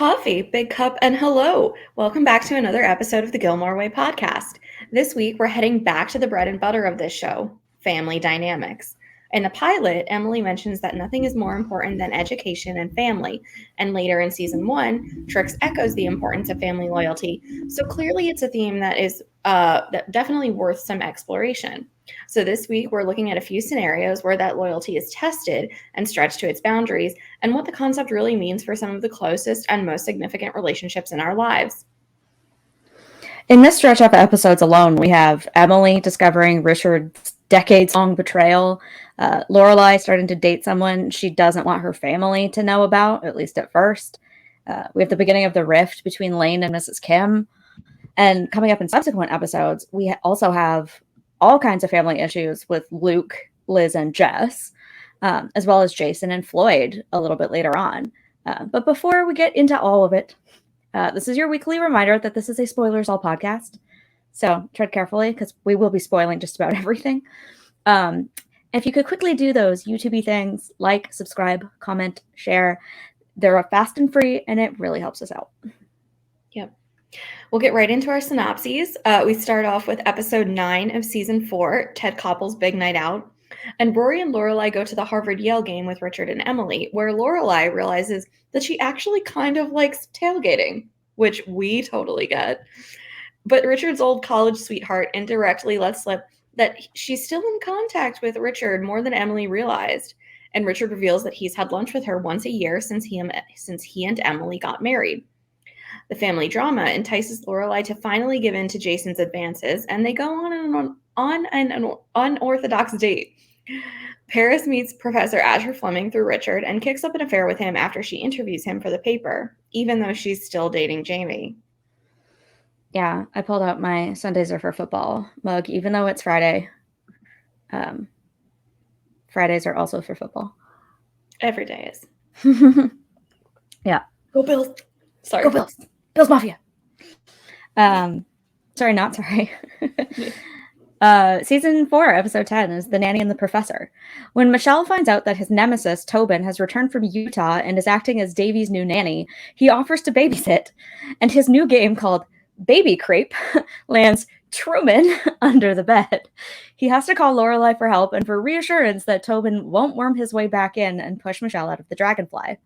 Coffee, big cup, and hello. Welcome back to another episode of the Gilmore Way Podcast. This week, we're heading back to the bread and butter of this show, family dynamics. In the pilot, Emily mentions that nothing is more important than education and family. And later in season 1, Trix echoes the importance of family loyalty. So clearly, it's a theme that is definitely worth some exploration. So this week, we're looking at a few scenarios where that loyalty is tested and stretched to its boundaries, and what the concept really means for some of the closest and most significant relationships in our lives. In this stretch of episodes alone, we have Emily discovering Richard's decades-long betrayal, Lorelai starting to date someone she doesn't want her family to know about, at least at first. We have the beginning of the rift between Lane and Mrs. Kim. And coming up in subsequent episodes, we also have all kinds of family issues with Luke, Liz, and Jess, as well as Jason and Floyd a little bit later on. But before we get into all of it, this is your weekly reminder that this is a Spoilers All podcast. So tread carefully because we will be spoiling just about everything. If you could quickly do those YouTube things, like, subscribe, comment, share. They're fast and free, and it really helps us out. Yep. We'll get right into our synopses. We start off with episode 9 of season 4, Ted Koppel's Big Night Out. And Rory and Lorelai go to the Harvard-Yale game with Richard and Emily, where Lorelai realizes that she actually kind of likes tailgating, which we totally get. But Richard's old college sweetheart indirectly lets slip that she's still in contact with Richard more than Emily realized. And Richard reveals that he's had lunch with her once a year since he and Emily got married. The family drama entices Lorelai to finally give in to Jason's advances, and they go on an unorthodox date. Paris meets Professor Asher Fleming through Richard and kicks up an affair with him after she interviews him for the paper, even though she's still dating Jamie. Yeah, I pulled out my Sundays are for football mug, even though it's Friday. Fridays are also for football. Every day is. Yeah. Go Bills. Sorry. Go Bills. Bills Mafia. Sorry, not sorry. Season 4, episode 10 is The Nanny and the Professor. When Michelle finds out that his nemesis, Tobin, has returned from Utah and is acting as Davy's new nanny, he offers to babysit, and his new game called Baby Crepe lands Truman under the bed. He has to call Lorelai for help and for reassurance that Tobin won't worm his way back in and push Michelle out of the dragonfly.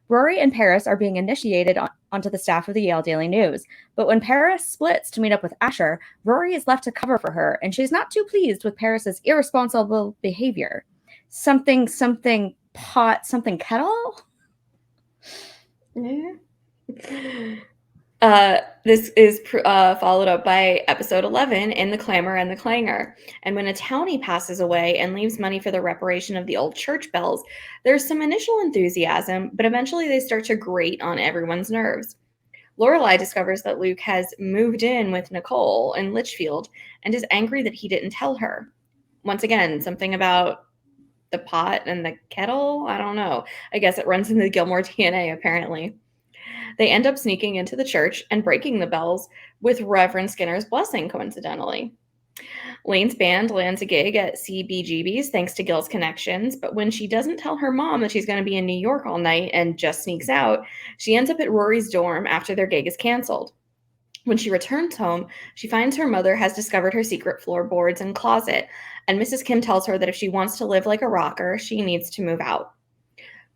Rory and Paris are being initiated onto the staff of the Yale Daily News, but when Paris splits to meet up with Asher, Rory is left to cover for her, and she's not too pleased with Paris's irresponsible behavior. Something pot, something kettle? Yeah. This is followed up by episode 11 in The Clamor and the Clangor. And when a townie passes away and leaves money for the reparation of the old church bells, there's some initial enthusiasm, but eventually they start to grate on everyone's nerves. Lorelai discovers that Luke has moved in with Nicole in Litchfield and is angry that he didn't tell her. Once again, something about the pot and the kettle? I don't know. I guess it runs in the Gilmore DNA, apparently. They end up sneaking into the church and breaking the bells with Reverend Skinner's blessing, coincidentally. Lane's band lands a gig at CBGB's thanks to Gil's connections, but when she doesn't tell her mom that she's going to be in New York all night and just sneaks out, she ends up at Rory's dorm after their gig is canceled. When she returns home, she finds her mother has discovered her secret floorboards and closet, and Mrs. Kim tells her that if she wants to live like a rocker, she needs to move out.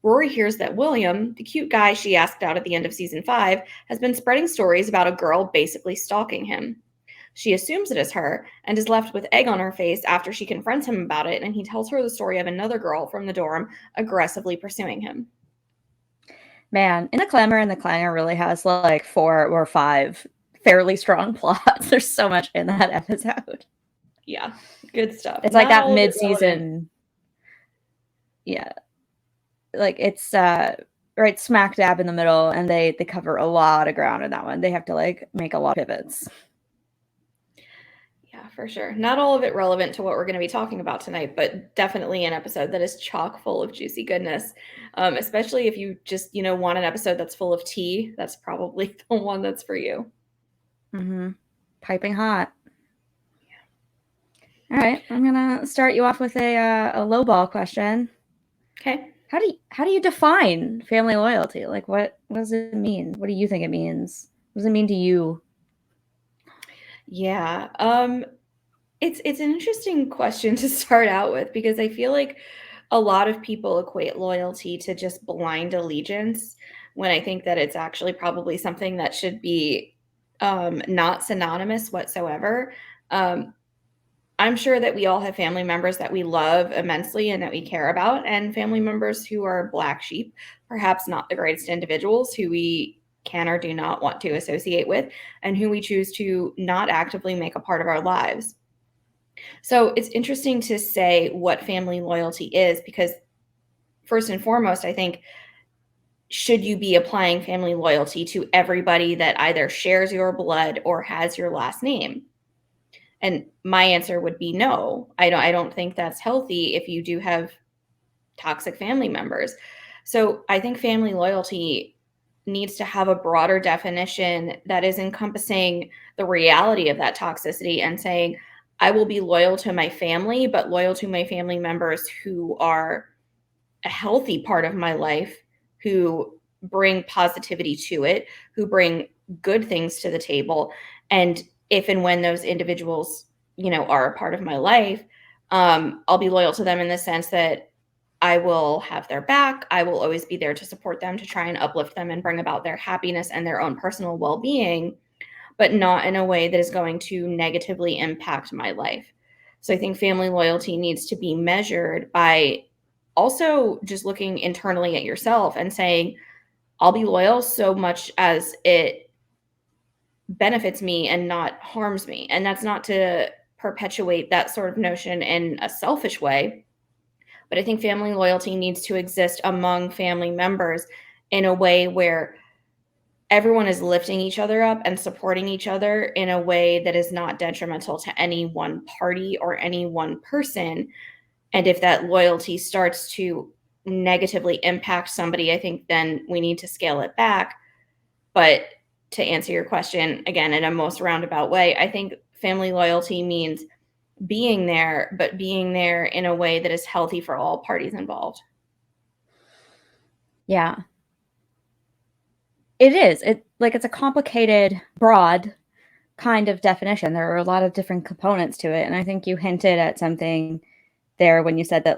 Rory hears that William, the cute guy she asked out at the end of season 5, has been spreading stories about a girl basically stalking him. She assumes it is her and is left with egg on her face after she confronts him about it, and he tells her the story of another girl from the dorm aggressively pursuing him. Man, In the Clamor and the Clangor really has like 4 or 5 fairly strong plots. There's so much in that episode. Yeah, good stuff. It's like that mid-season. Yeah. Like it's right smack dab in the middle, and they cover a lot of ground in that one. They have to like make a lot of pivots. Yeah, for sure. Not all of it relevant to what we're going to be talking about tonight, but definitely an episode that is chock full of juicy goodness. Especially if you just, want an episode that's full of tea, that's probably the one that's for you. Mm-hmm. Piping hot. Yeah. All right, I'm going to start you off with a low ball question. Okay. how do you define family loyalty? Like, what does it mean? What do you think it means? What does it mean to you? Yeah. It's an interesting question to start out with because I feel like a lot of people equate loyalty to just blind allegiance when I think that it's actually probably something that should be not synonymous whatsoever. Um, I'm sure that we all have family members that we love immensely and that we care about, and family members who are black sheep, perhaps not the greatest individuals, who we can or do not want to associate with, and who we choose to not actively make a part of our lives. So it's interesting to say what family loyalty is because, first and foremost, I think, should you be applying family loyalty to everybody that either shares your blood or has your last name? And my answer would be no. I don't think that's healthy if you do have toxic family members. So I think family loyalty needs to have a broader definition that is encompassing the reality of that toxicity and saying, I will be loyal to my family, but loyal to my family members who are a healthy part of my life, who bring positivity to it, who bring good things to the table. And if and when those individuals, are a part of my life, I'll be loyal to them in the sense that I will have their back. I will always be there to support them, to try and uplift them and bring about their happiness and their own personal well being, but not in a way that is going to negatively impact my life. So I think family loyalty needs to be measured by also just looking internally at yourself and saying, I'll be loyal so much as it benefits me and not harms me. And that's not to perpetuate that sort of notion in a selfish way, but I think family loyalty needs to exist among family members in a way where everyone is lifting each other up and supporting each other in a way that is not detrimental to any one party or any one person. And if that loyalty starts to negatively impact somebody, I think then we need to scale it back. But to answer your question again in a most roundabout way, I think family loyalty means being there, but being there in a way that is healthy for all parties involved. Yeah. It is. It's a complicated, broad kind of definition. There are a lot of different components to it, and I think you hinted at something there when you said that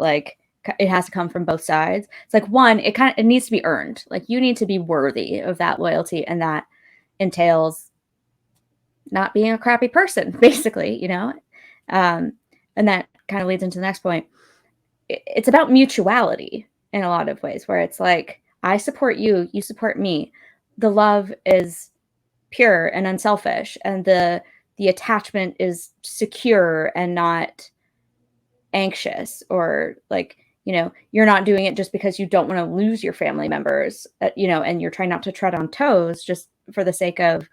it has to come from both sides. It's like, one, it needs to be earned. Like, you need to be worthy of that loyalty, and that entails not being a crappy person, basically. And that kind of leads into the next point. It's about mutuality in a lot of ways, where it's like, I support you, you support me. The love is pure and unselfish, and the attachment is secure and not anxious, or you're not doing it just because you don't want to lose your family members, and you're trying not to tread on toes just for the sake of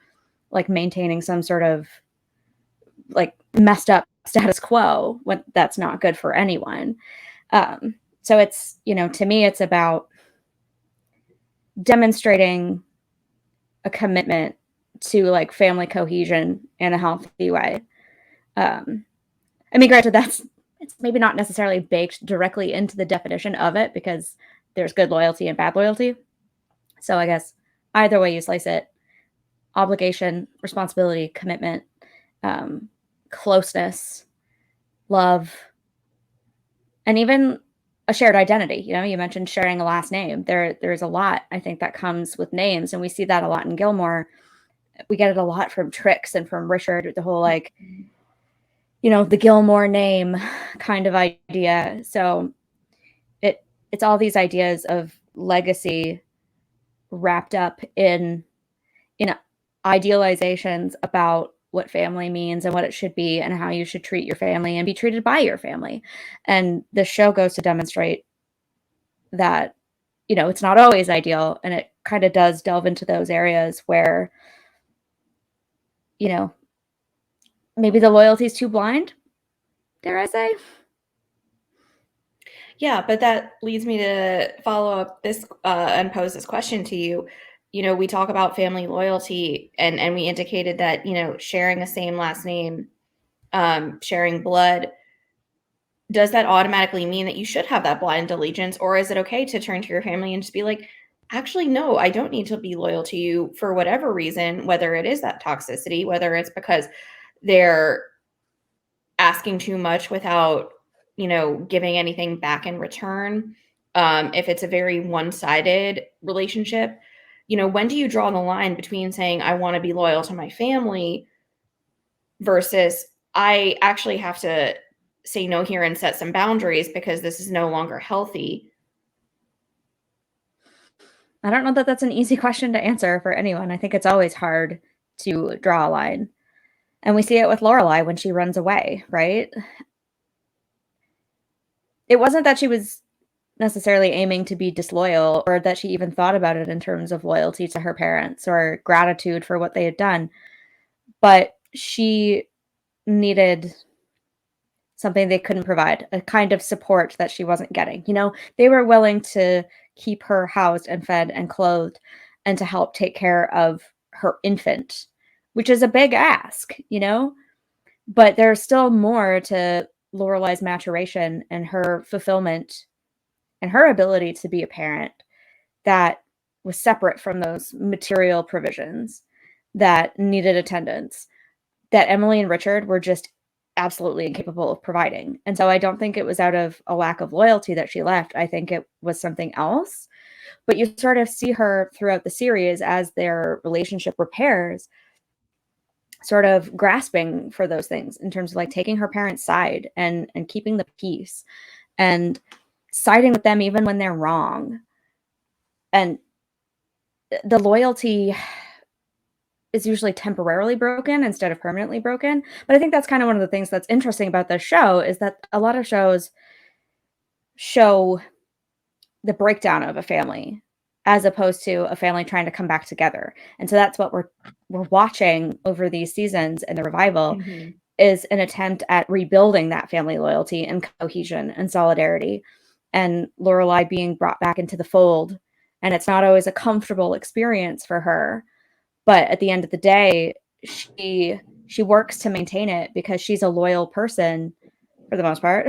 maintaining some sort of messed up status quo, when that's not good for anyone. So it's, to me, it's about demonstrating a commitment to family cohesion in a healthy way. I mean, granted, it's maybe not necessarily baked directly into the definition of it, because there's good loyalty and bad loyalty. So I guess either way you slice it, obligation, responsibility, commitment, closeness, love, and even a shared identity. You mentioned sharing a last name. There's a lot, I think, that comes with names, and we see that a lot in Gilmore. We get it a lot from Trix and from Richard, the whole the Gilmore name kind of idea. So it's all these ideas of legacy wrapped up in idealizations about what family means and what it should be and how you should treat your family and be treated by your family. And the show goes to demonstrate that, it's not always ideal, and it kind of does delve into those areas where, maybe the loyalty is too blind, dare I say. Yeah, but that leads me to follow up this and pose this question to you. We talk about family loyalty, and we indicated that sharing the same last name, sharing blood, does that automatically mean that you should have that blind allegiance, or is it okay to turn to your family and just be like, actually, no, I don't need to be loyal to you for whatever reason, whether it is that toxicity, whether it's because they're asking too much without, giving anything back in return. If it's a very one-sided relationship, when do you draw the line between saying, I want to be loyal to my family versus I actually have to say no here and set some boundaries because this is no longer healthy? I don't know that that's an easy question to answer for anyone. I think it's always hard to draw a line. And we see it with Lorelai when she runs away, right? It wasn't that she was necessarily aiming to be disloyal or that she even thought about it in terms of loyalty to her parents or gratitude for what they had done, but she needed something they couldn't provide, a kind of support that she wasn't getting. They were willing to keep her housed and fed and clothed and to help take care of her infant, which is a big ask. But there's still more to Lorelai's maturation and her fulfillment and her ability to be a parent that was separate from those material provisions that needed attendance that Emily and Richard were just absolutely incapable of providing. And so I don't think it was out of a lack of loyalty that she left. I think it was something else. But you sort of see her throughout the series as their relationship repairs, sort of grasping for those things in terms of like taking her parents' side and keeping the peace and siding with them even when they're wrong. And the loyalty is usually temporarily broken instead of permanently broken. But I think that's kind of one of the things that's interesting about this show is that a lot of shows show the breakdown of a family as opposed to a family trying to come back together. And so that's what we're watching over these seasons and the revival Mm-hmm. is an attempt at rebuilding that family loyalty and cohesion and solidarity and Lorelai being brought back into the fold. And it's not always a comfortable experience for her, but at the end of the day, she works to maintain it because she's a loyal person for the most part.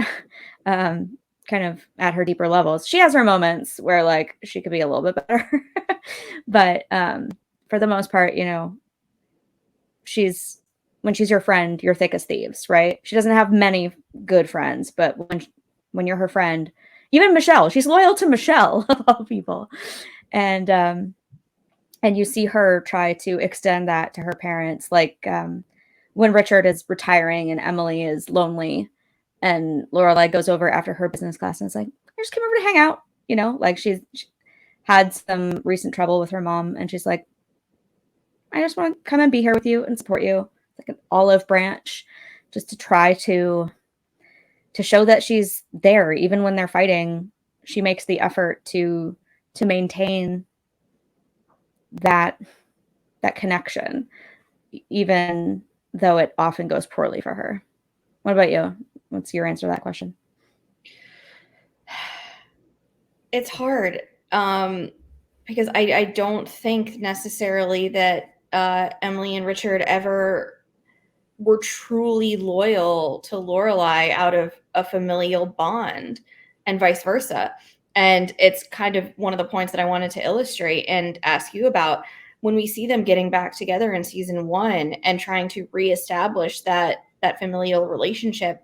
Kind of at her deeper levels. She has her moments where like she could be a little bit better. But for the most part, she's when she's your friend, you're thick as thieves, right? She doesn't have many good friends, but when you're her friend, even Michelle, she's loyal to Michelle of all people. And you see her try to extend that to her parents, like when Richard is retiring and Emily is lonely, and Lorelai goes over after her business class and is like, "I just came over to hang out," like she had some recent trouble with her mom, and she's like, "I just want to come and be here with you and support you." It's like an olive branch, just to try to show that she's there even when they're fighting. She makes the effort to maintain that connection, even though it often goes poorly for her. What about you? What's your answer to that question? It's hard because I don't think necessarily that Emily and Richard ever were truly loyal to Lorelai out of a familial bond and vice versa. And it's kind of one of the points that I wanted to illustrate and ask you about when we see them getting back together in season 1 and trying to reestablish that familial relationship.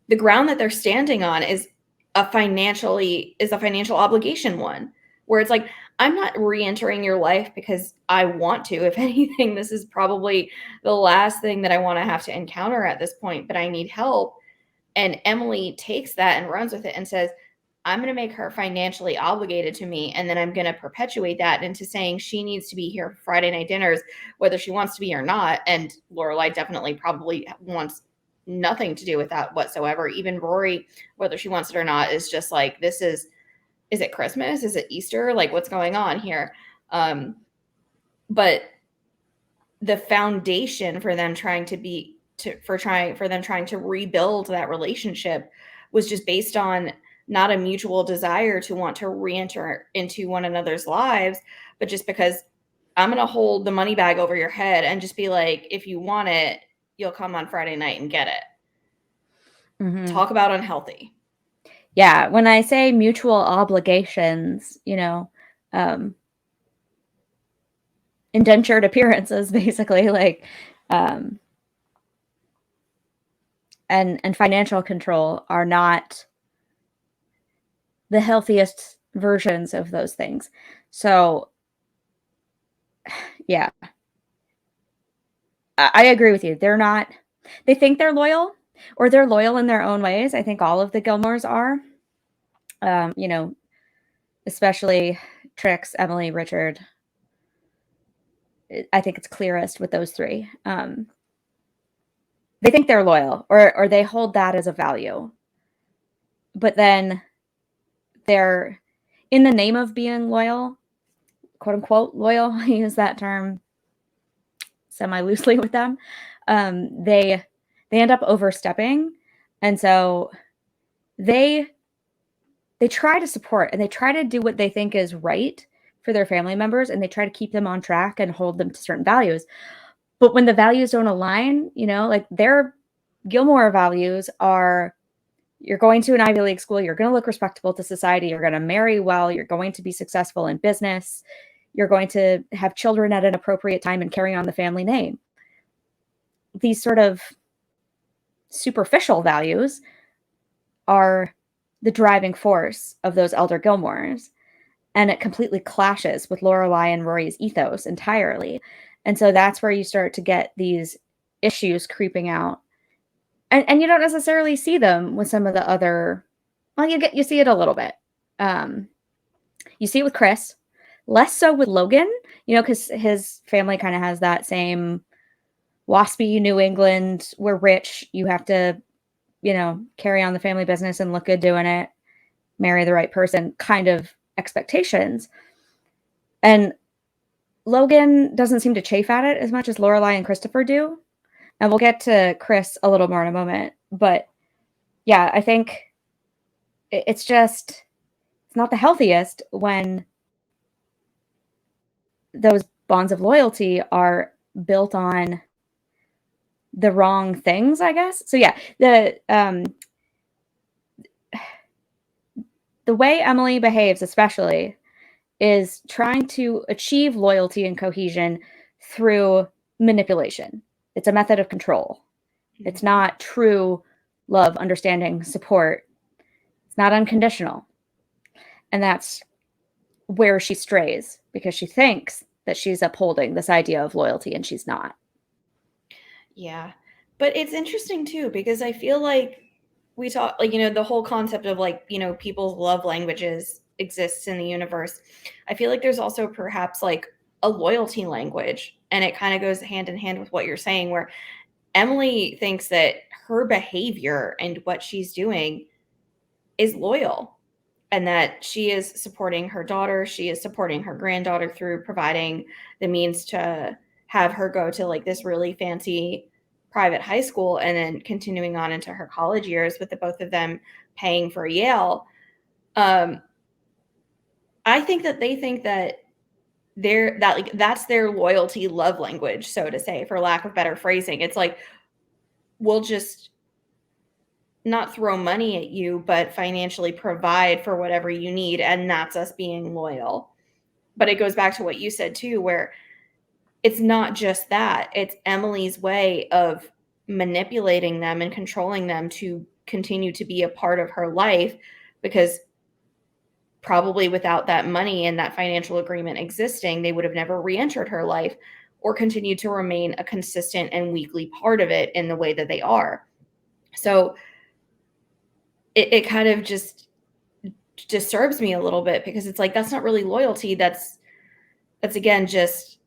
The ground that they're standing on is a financial obligation one, where it's like, I'm not re-entering your life because I want to. If anything, this is probably the last thing that I want to have to encounter at this point, but I need help. And Emily takes that and runs with it and says, I'm going to make her financially obligated to me. And then I'm going to perpetuate that into saying she needs to be here for Friday night dinners, whether she wants to be or not. And Lorelai definitely probably wants nothing to do with that whatsoever. Even Rory, whether she wants it or not, is just like, is it Christmas? Is it Easter? Like, what's going on here? But the foundation for them trying to rebuild that relationship was just based on not a mutual desire to want to re-enter into one another's lives, but just because I'm going to hold the money bag over your head and just be like, if you want it, you'll come on Friday night and get it. Talk about unhealthy. Yeah, when I say mutual obligations, indentured appearances, basically, like, and financial control are not the healthiest versions of those things. So, yeah, I agree with you. They think they're loyal, or they're loyal in their own ways. I think all of the Gilmores are, especially Trix, Emily, Richard. I think it's clearest with those three. They think they're loyal, or they hold that as a value. But then they're, in the name of being loyal, quote unquote loyal, I use that term semi loosely with them. They end up overstepping, and so they try to support and they try to do what they think is right for their family members, and they try to keep them on track and hold them to certain values. But when the values don't align, like their Gilmore values are, you're going to an Ivy League school, you're going to look respectable to society, you're going to marry well, you're going to be successful in business, you're going to have children at an appropriate time and carry on the family name. These sort of superficial values are the driving force of those elder Gilmores, and it completely clashes with Lorelai and Rory's ethos entirely. And so that's where you start to get these issues creeping out. And you don't necessarily see them with some of the other, well, you see it a little bit. You see it with Chris, less so with Logan, because his family kind of has that same waspy New England, we're rich, you have to, carry on the family business and look good doing it, marry the right person kind of expectations. And Logan doesn't seem to chafe at it as much as Lorelai and Christopher do. And we'll get to Chris a little more in a moment. But yeah, I think it's not the healthiest when those bonds of loyalty are built on the wrong things, I guess. So yeah, the way Emily behaves, especially, is trying to achieve loyalty and cohesion through manipulation. It's a method of control. It's not true love, understanding, support. It's not unconditional. And that's where she strays, because she thinks that she's upholding this idea of loyalty, and she's not. Yeah. But it's interesting too, because I feel like we talk, like, the whole concept of, like, people's love languages exists in the universe. I feel like there's also perhaps like a loyalty language, and it kind of goes hand in hand with what you're saying, where Emily thinks that her behavior and what she's doing is loyal, and that she is supporting her daughter, she is supporting her granddaughter through providing the means to have her go to like this really fancy private high school, and then continuing on into her college years with the both of them paying for Yale. I think that they think that that's their loyalty love language, so to say, for lack of better phrasing. It's like, we'll just not throw money at you, but financially provide for whatever you need, and that's us being loyal. But it goes back to what you said too, where it's not just that, it's Emily's way of manipulating them and controlling them to continue to be a part of her life, because probably without that money and that financial agreement existing, they would have never re-entered her life or continued to remain a consistent and weekly part of it in the way that they are. So it kind of just disturbs me a little bit, because it's like, that's not really loyalty. That's again just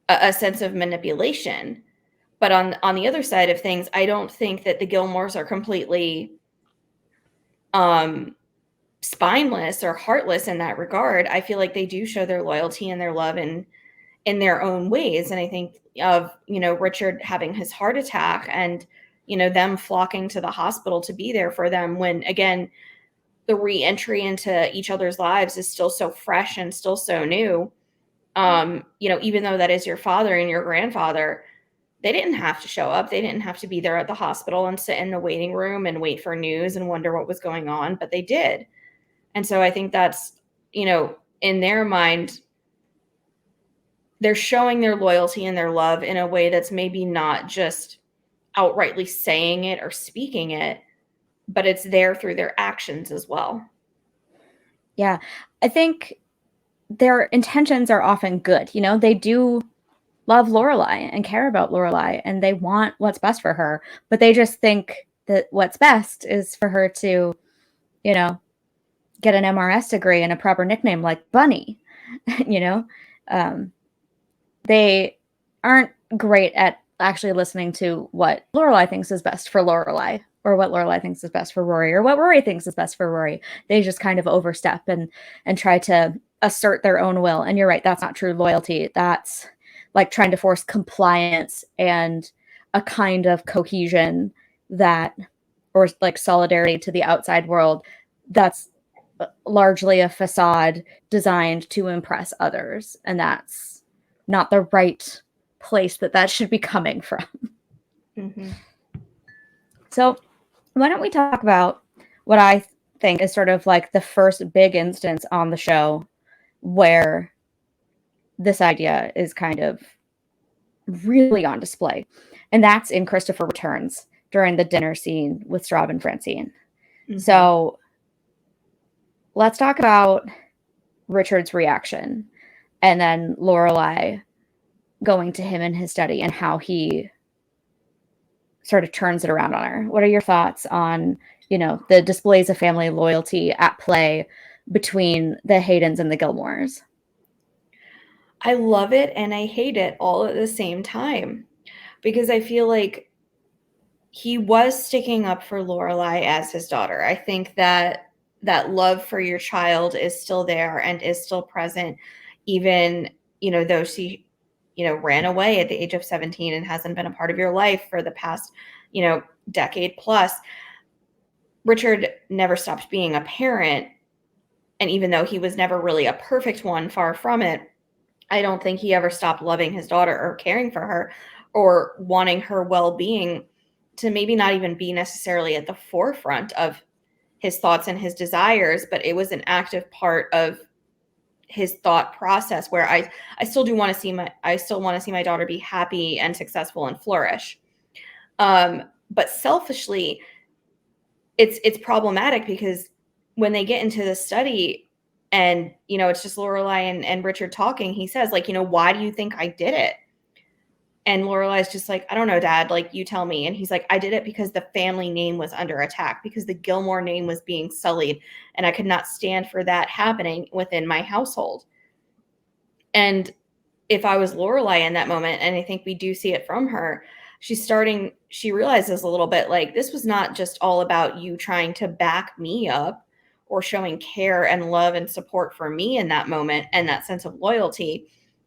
a sense of manipulation. But on the other side of things, I don't think that the Gilmores are completely spineless or heartless in that regard. I feel like they do show their loyalty and their love in their own ways. And I think of, Richard having his heart attack, and, them flocking to the hospital to be there for them, when, again, the re-entry into each other's lives is still so fresh and still so new. Even though that is your father and your grandfather, they didn't have to show up. They didn't have to be there at the hospital and sit in the waiting room and wait for news and wonder what was going on, but they did. And so I think that's, in their mind, they're showing their loyalty and their love in a way that's maybe not just outrightly saying it or speaking it, but it's there through their actions as well. Yeah. I think their intentions are often good. They do love Lorelai and care about Lorelai, and they want what's best for her, but they just think that what's best is for her to, get an MRS degree and a proper nickname like Bunny. They aren't great at actually listening to what Lorelai thinks is best for Lorelai, or what Lorelai thinks is best for Rory, or what Rory thinks is best for Rory. They just kind of overstep and try to assert their own will. And you're right, that's not true loyalty. That's like trying to force compliance and a kind of cohesion or like solidarity to the outside world that's largely a facade designed to impress others. And that's not the right place that should be coming from. Mm-hmm. So why don't we talk about what I think is sort of like the first big instance on the show where this idea is kind of really on display. And that's in Christopher Returns during the dinner scene with Straub and Francine. Mm-hmm. So let's talk about Richard's reaction and then Lorelai going to him in his study and how he sort of turns it around on her. What are your thoughts on, the displays of family loyalty at play between the Haydens and the Gilmores? I love it and I hate it all at the same time, because I feel like he was sticking up for Lorelai as his daughter. I think that love for your child is still there and is still present, even, though she, ran away at the age of 17 and hasn't been a part of your life for the past, decade plus. Richard never stopped being a parent. And even though he was never really a perfect one, far from it, I don't think he ever stopped loving his daughter or caring for her or wanting her well-being to maybe not even be necessarily at the forefront of his thoughts and his desires, but it was an active part of his thought process where I still want to see my daughter be happy and successful and flourish. But selfishly, it's problematic because when they get into the study and, it's just Lorelai and Richard talking, he says, like, why do you think I did it? And Lorelai's just like, I don't know, Dad, like, you tell me. And he's like, I did it because the family name was under attack, because the Gilmore name was being sullied, and I could not stand for that happening within my household. And if I was Lorelai in that moment, and I think we do see it from her, she realizes a little bit like, this was not just all about you trying to back me up or showing care and love and support for me in that moment and that sense of loyalty.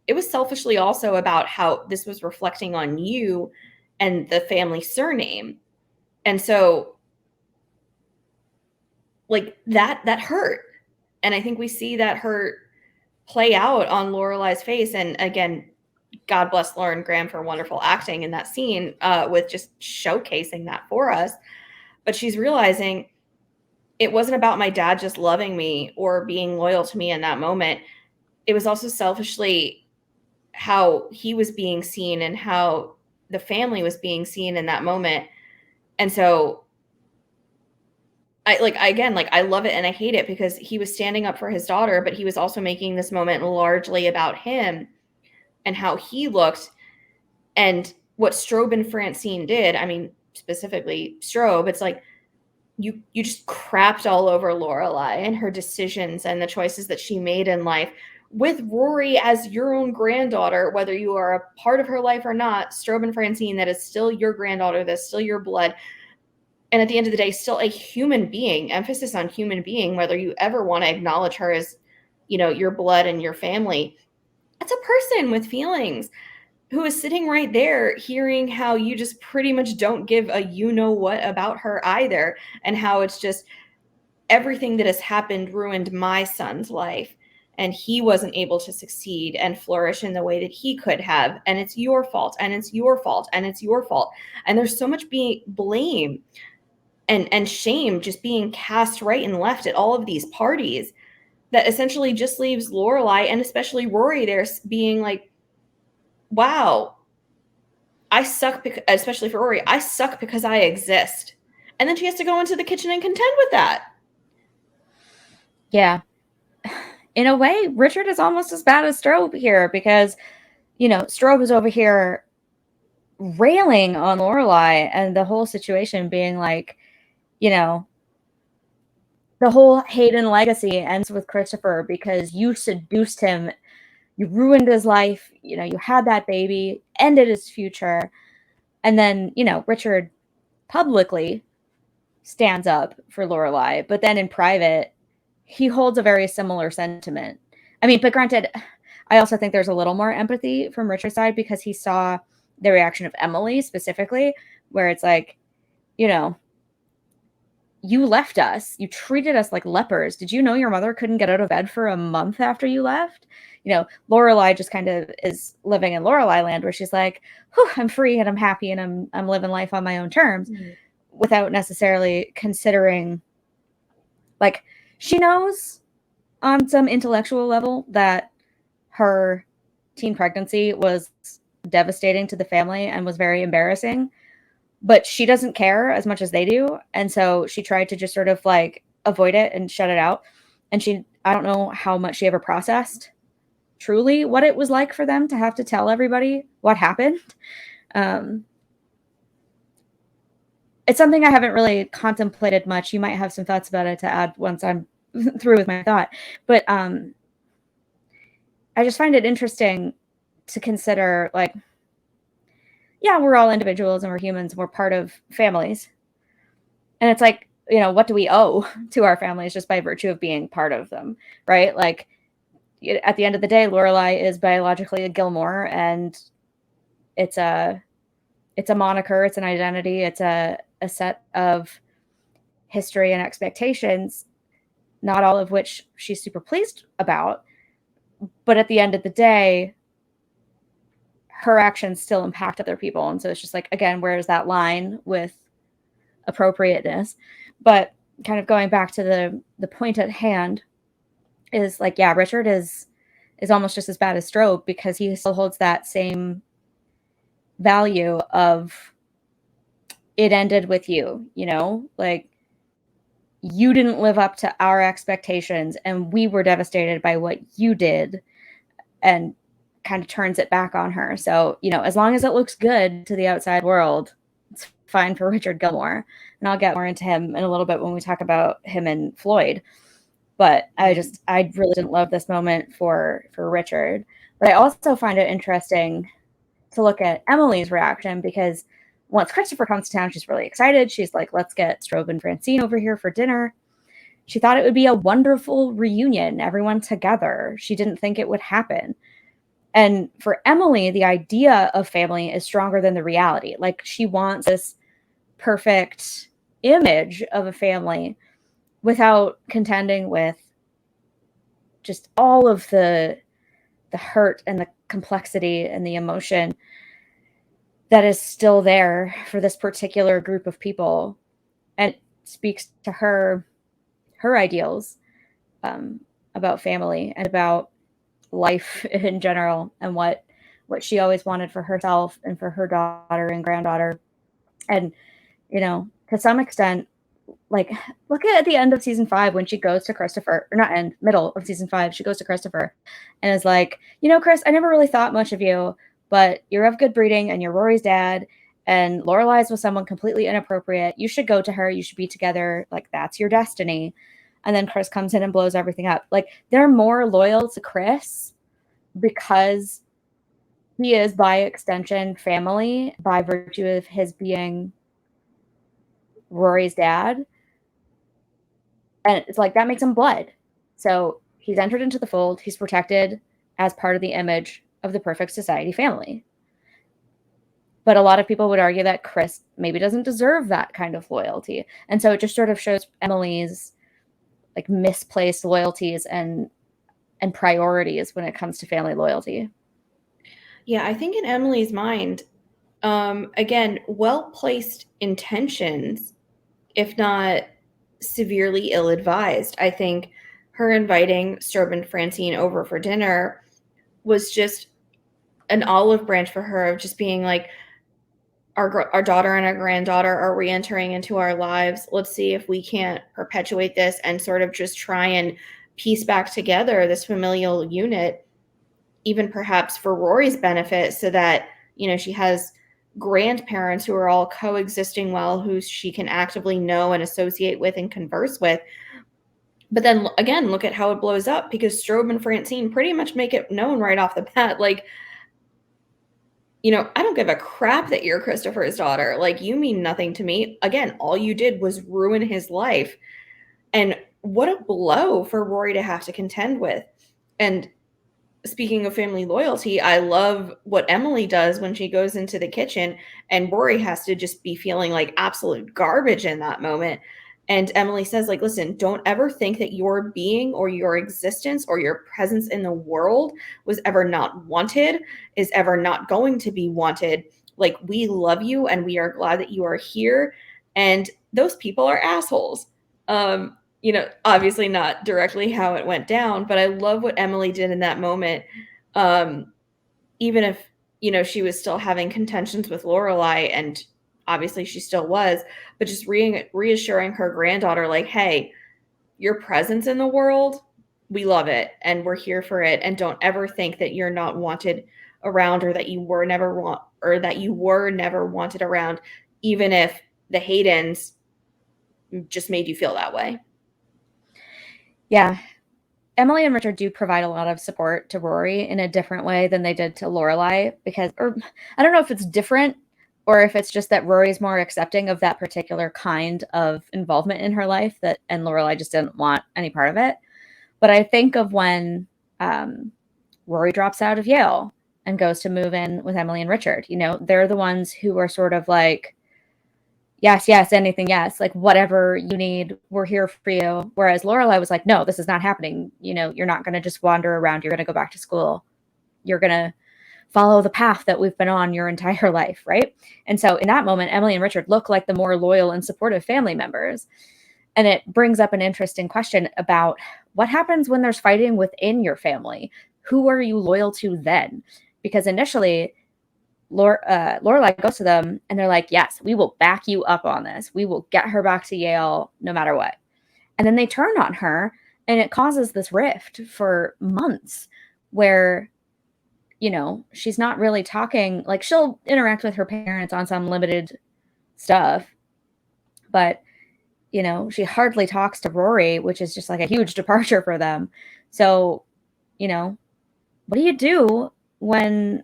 It was selfishly also about how this was reflecting on you and the family surname. And so like that hurt. And I think we see that hurt play out on Lorelai's face. And again, God bless Lauren Graham for wonderful acting in that scene, with just showcasing that for us. But she's realizing it wasn't about my dad just loving me or being loyal to me in that moment. It was also selfishly how he was being seen and how the family was being seen in that moment. And so I love it and I hate it, because he was standing up for his daughter, but he was also making this moment largely about him and how he looked. And what Straub and Francine did, I mean, specifically Straub, it's like you just crapped all over Lorelai and her decisions and the choices that she made in life, with Rory as your own granddaughter, whether you are a part of her life or not. Straub and Francine, that is still your granddaughter, that's still your blood. And at the end of the day, still a human being, emphasis on human being, whether you ever want to acknowledge her as, your blood and your family. It's a person with feelings who is sitting right there hearing how you just pretty much don't give a what about her either, and how it's just everything that has happened ruined my son's life. and he wasn't able to succeed and flourish in the way that he could have, and it's your fault, and it's your fault, and it's your fault. And there's so much blame and shame just being cast right and left at all of these parties that essentially just leaves Lorelai, and especially Rory, there being like, wow, I suck, especially for Rory, I suck because I exist. And then she has to go into the kitchen and contend with that. Yeah. In a way, Richard is almost as bad as Strobe here because, Strobe is over here railing on Lorelai and the whole situation being like, the whole Hayden legacy ends with Christopher because you seduced him, you ruined his life, you had that baby, ended his future. And then, Richard publicly stands up for Lorelai, but then in private, he holds a very similar sentiment. I mean, but granted, I also think there's a little more empathy from Richard's side because he saw the reaction of Emily specifically, where it's like, you left us. You treated us like lepers. Did you know your mother couldn't get out of bed for a month after you left? Lorelai just kind of is living in Lorelai land where she's like, whew, I'm free and I'm happy and I'm living life on my own terms, without necessarily considering, like, she knows on some intellectual level that her teen pregnancy was devastating to the family and was very embarrassing, but she doesn't care as much as they do. And so she tried to just sort of like avoid it and shut it out. And I don't know how much she ever processed truly what it was like for them to have to tell everybody what happened. It's something I haven't really contemplated much. You might have some thoughts about it to add once I'm through with my thought. But I just find it interesting to consider, like, yeah, we're all individuals and we're humans and we're part of families. And it's like, what do we owe to our families just by virtue of being part of them, right? Like, at the end of the day, Lorelai is biologically a Gilmore, and it's a moniker, it's an identity, it's a set of history and expectations, not all of which she's super pleased about. But at the end of the day, her actions still impact other people. And so it's just like, again, where's that line with appropriateness? But kind of going back to the point at hand is like, yeah, Richard is almost just as bad as Strobe because he still holds that same value of it ended with you, like, you didn't live up to our expectations and we were devastated by what you did, and kind of turns it back on her. So, as long as it looks good to the outside world, it's fine for Richard Gilmore. And I'll get more into him in a little bit when we talk about him and Floyd. But I really didn't love this moment for Richard. But I also find it interesting to look at Emily's reaction because once Christopher comes to town, she's really excited. She's like, let's get Strobe and Francine over here for dinner. She thought it would be a wonderful reunion, everyone together. She didn't think it would happen. And for Emily, the idea of family is stronger than the reality. Like, she wants this perfect image of a family without contending with just all of the hurt and the complexity and the emotion that is still there for this particular group of people. And it speaks to her ideals about family and about life in general, and what she always wanted for herself and for her daughter and granddaughter. And, to some extent, like, look at the end of season 5 when she goes to Christopher, or not end, middle of season 5, she goes to Christopher and is like, Chris, I never really thought much of you, but you're of good breeding and you're Rory's dad, and Lorelai's with someone completely inappropriate. You should go to her. You should be together. Like, that's your destiny. And then Chris comes in and blows everything up. Like, they're more loyal to Chris because he is, by extension, family by virtue of his being Rory's dad. And it's like, that makes him blood. So he's entered into the fold. He's protected as part of the image of the perfect society family. But a lot of people would argue that Chris maybe doesn't deserve that kind of loyalty. And so it just sort of shows Emily's, like, misplaced loyalties and and priorities when it comes to family loyalty. Yeah, I think in Emily's mind, again, well-placed intentions, if not severely ill-advised. I think her inviting Strobe and Francine over for dinner was just an olive branch for her of just being like, our daughter and our granddaughter are re-entering into our lives. Let's see if we can't perpetuate this and sort of just try and piece back together this familial unit, even perhaps for Rory's benefit, so that, she has grandparents who are all coexisting well, who she can actively know and associate with and converse with. But then again, look at how it blows up, because Strobe and Francine pretty much make it known right off the bat, like, I don't give a crap that you're Christopher's daughter. Like, you mean nothing to me. Again, all you did was ruin his life. And what a blow for Rory to have to contend with. And speaking of family loyalty, I love what Emily does when she goes into the kitchen and Rory has to just be feeling like absolute garbage in that moment. And Emily says, like, listen, don't ever think that your being or your existence or your presence in the world was ever not wanted, is ever not going to be wanted. Like, we love you and we are glad that you are here. And those people are assholes. Obviously not directly how it went down, but I love what Emily did in that moment. Even if, she was still having contentions with Lorelai, and obviously she still was, but just reassuring her granddaughter, like, hey, your presence in the world, we love it and we're here for it. And don't ever think that you're not wanted around, or that you were never wanted around, even if the Haydens just made you feel that way. Yeah. Emily and Richard do provide a lot of support to Rory in a different way than they did to Lorelai, or I don't know if it's different or if it's just that Rory's more accepting of that particular kind of involvement in her life, and Lorelai just didn't want any part of it. But I think of when Rory drops out of Yale and goes to move in with Emily and Richard. They're the ones who are sort of like, yes, anything, yes, like whatever you need, we're here for you. Whereas Lorelai was like, no, this is not happening. You're not going to just wander around. You're going to go back to school. You're going to follow the path that we've been on your entire life, right? And so in that moment, Emily and Richard look like the more loyal and supportive family members. And it brings up an interesting question about what happens when there's fighting within your family. Who are you loyal to then? Because initially, Lorelai goes to them and they're like, yes, we will back you up on this. We will get her back to Yale no matter what. And then they turn on her and it causes this rift for months where, she's not really talking. Like, she'll interact with her parents on some limited stuff, but, she hardly talks to Rory, which is just like a huge departure for them. So, what do you do when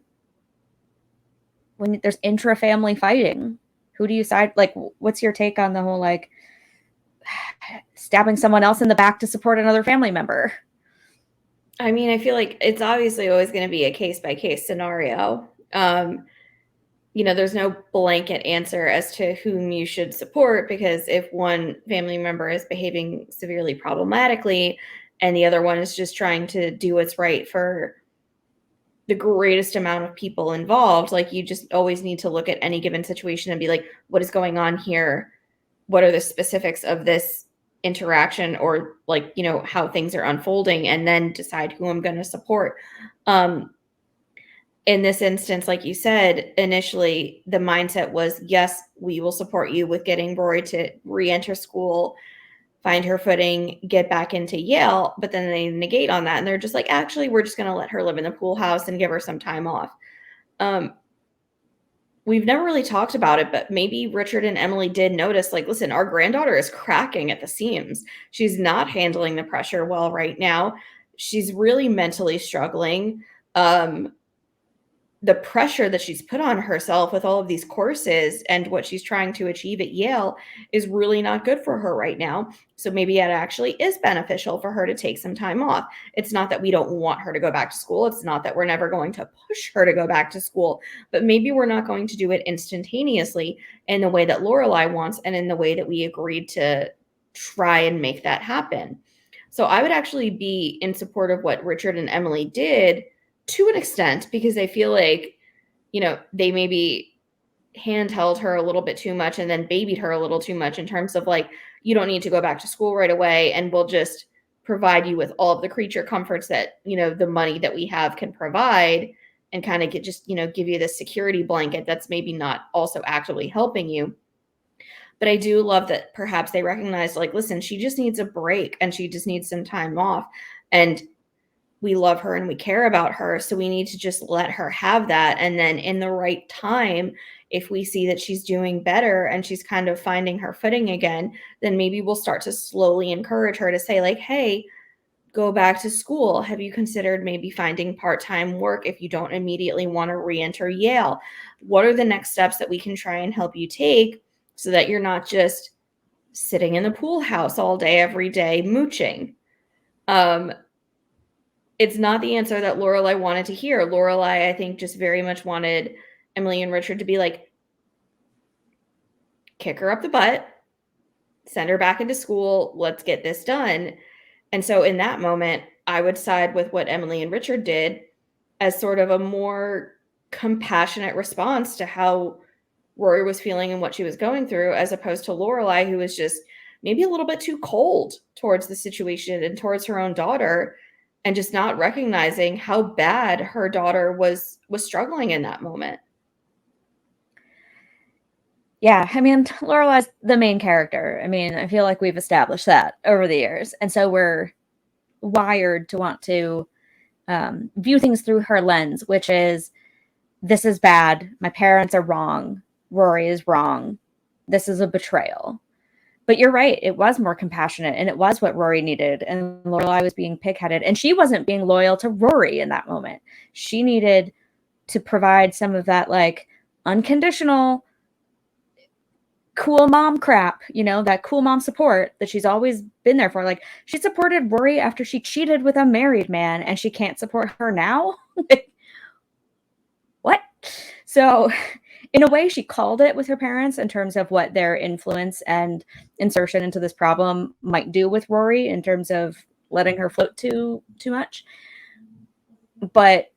there's intra-family fighting? Who do you side? Like, what's your take on the whole, like, stabbing someone else in the back to support another family member? I mean, I feel like it's obviously always going to be a case-by-case scenario. There's no blanket answer as to whom you should support, because if one family member is behaving severely problematically and the other one is just trying to do what's right for the greatest amount of people involved, like, you just always need to look at any given situation and be like, what is going on here? What are the specifics of this interaction, or, like, how things are unfolding, and then decide who I'm going to support. In this instance, like you said, initially the mindset was, yes, we will support you with getting Rory to re-enter school, find her footing, get back into Yale. But then they negate on that, and they're just like, actually, we're just going to let her live in the pool house and give her some time off. We've never really talked about it, but maybe Richard and Emily did notice, like, listen, our granddaughter is cracking at the seams. She's not handling the pressure well right now. She's really mentally struggling. The pressure that she's put on herself with all of these courses and what she's trying to achieve at Yale is really not good for her right now. So maybe it actually is beneficial for her to take some time off. It's not that we don't want her to go back to school. It's not that we're never going to push her to go back to school, but maybe we're not going to do it instantaneously in the way that Lorelai wants and in the way that we agreed to try and make that happen. So I would actually be in support of what Richard and Emily did to an extent, because I feel like, they maybe handheld her a little bit too much and then babied her a little too much in terms of like, you don't need to go back to school right away, and we'll just provide you with all of the creature comforts that, the money that we have can provide, and kind of give you this security blanket that's maybe not also actively helping you. But I do love that perhaps they recognize, like, listen, she just needs a break and she just needs some time off. And we love her and we care about her. So we need to just let her have that. And then in the right time, if we see that she's doing better and she's kind of finding her footing again, then maybe we'll start to slowly encourage her to say, like, hey, go back to school. Have you considered maybe finding part-time work if you don't immediately want to re-enter Yale? What are the next steps that we can try and help you take so that you're not just sitting in the pool house all day, every day, mooching? It's not the answer that Lorelai wanted to hear. Lorelai, I think, just very much wanted Emily and Richard to be like, kick her up the butt, send her back into school, let's get this done. And so in that moment, I would side with what Emily and Richard did as sort of a more compassionate response to how Rory was feeling and what she was going through, as opposed to Lorelai, who was just maybe a little bit too cold towards the situation and towards her own daughter, and just not recognizing how bad her daughter was struggling in that moment. Yeah, I mean, Lorelai's the main character. I mean, I feel like we've established that over the years. And so we're wired to want to view things through her lens, which is, this is bad. My parents are wrong. Rory is wrong. This is a betrayal. But you're right. It was more compassionate, and it was what Rory needed. And Lorelai was being pig-headed, and she wasn't being loyal to Rory in that moment. She needed to provide some of that, like, unconditional cool mom crap, that cool mom support that she's always been there for. Like, she supported Rory after she cheated with a married man, and she can't support her now? What? So in a way, she called it with her parents in terms of what their influence and insertion into this problem might do with Rory in terms of letting her float too much. But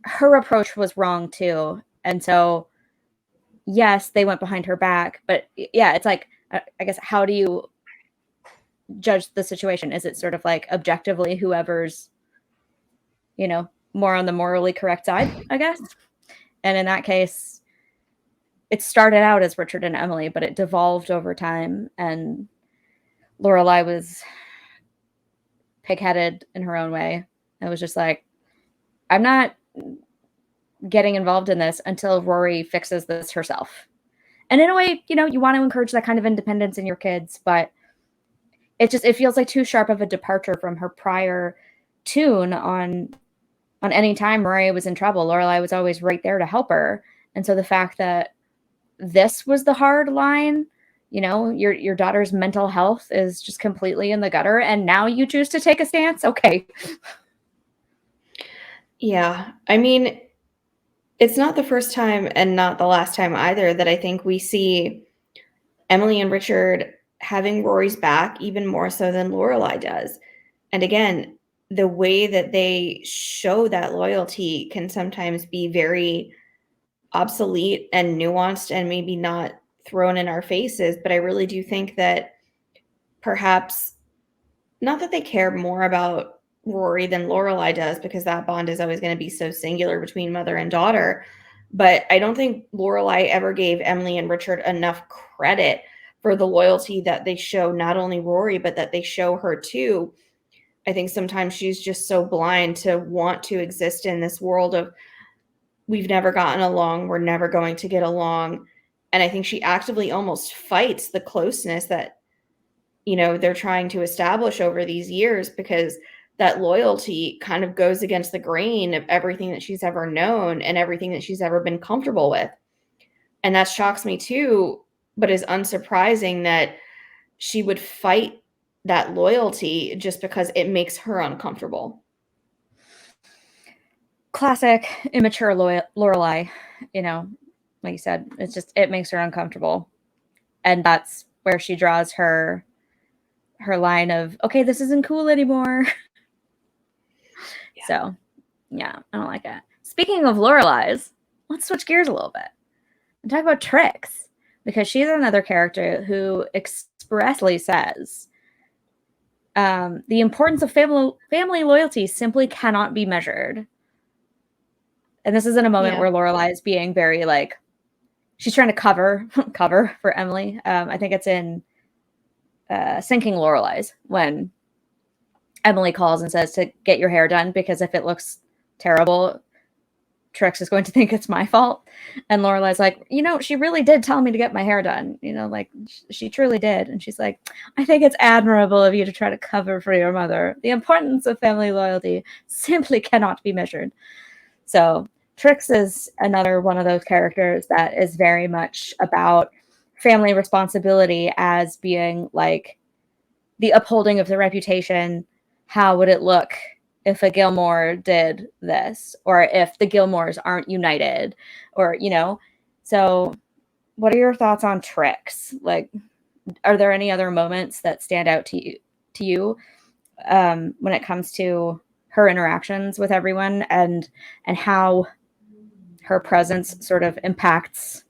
her approach was wrong too. And so, yes, they went behind her back. But yeah, it's like, I guess, how do you judge the situation? Is it sort of like objectively whoever's, more on the morally correct side, I guess? And in that case, it started out as Richard and Emily, but it devolved over time, and Lorelai was pig-headed in her own way. It was just like, I'm not getting involved in this until Rory fixes this herself. And in a way, you want to encourage that kind of independence in your kids, but it feels like too sharp of a departure from her prior tune on any time Rory was in trouble. Lorelai was always right there to help her. And so the fact that this was the hard line, your daughter's mental health is just completely in the gutter, and now you choose to take a stance? Okay. Yeah. I mean, it's not the first time and not the last time either that I think we see Emily and Richard having Rory's back even more so than Lorelai does. And again, the way that they show that loyalty can sometimes be very obsolete and nuanced and maybe not thrown in our faces. But I really do think that perhaps, not that they care more about Rory than Lorelai does, because that bond is always going to be so singular between mother and daughter. But I don't think Lorelai ever gave Emily and Richard enough credit for the loyalty that they show not only Rory, but that they show her too. I think sometimes she's just so blind to want to exist in this world of, we've never gotten along, we're never going to get along. And I think she actively almost fights the closeness that, they're trying to establish over these years, because that loyalty kind of goes against the grain of everything that she's ever known and everything that she's ever been comfortable with. And that shocks me too, but is unsurprising that she would fight that loyalty just because it makes her uncomfortable. Classic immature Lorelai, like you said, it makes her uncomfortable. And that's where she draws her her line of, okay, this isn't cool anymore. Yeah. So, yeah, I don't like it. Speaking of Lorelai's, let's switch gears a little bit and talk about Trix, because she's another character who expressly says the importance of family loyalty simply cannot be measured. And this is in a moment where Lorelai is being very like, she's trying to cover for Emily. I think it's in Sinking Lorelai's when Emily calls and says to get your hair done because if it looks terrible, Trix is going to think it's my fault. And Lorelai's like, she really did tell me to get my hair done. Like she truly did. And she's like, I think it's admirable of you to try to cover for your mother. The importance of family loyalty simply cannot be measured. So Trix is another one of those characters that is very much about family responsibility as being like the upholding of the reputation. How would it look if a Gilmore did this, or if the Gilmores aren't united, or, so what are your thoughts on Trix? Like, are there any other moments that stand out to you when it comes to her interactions with everyone and how her presence sort of impacts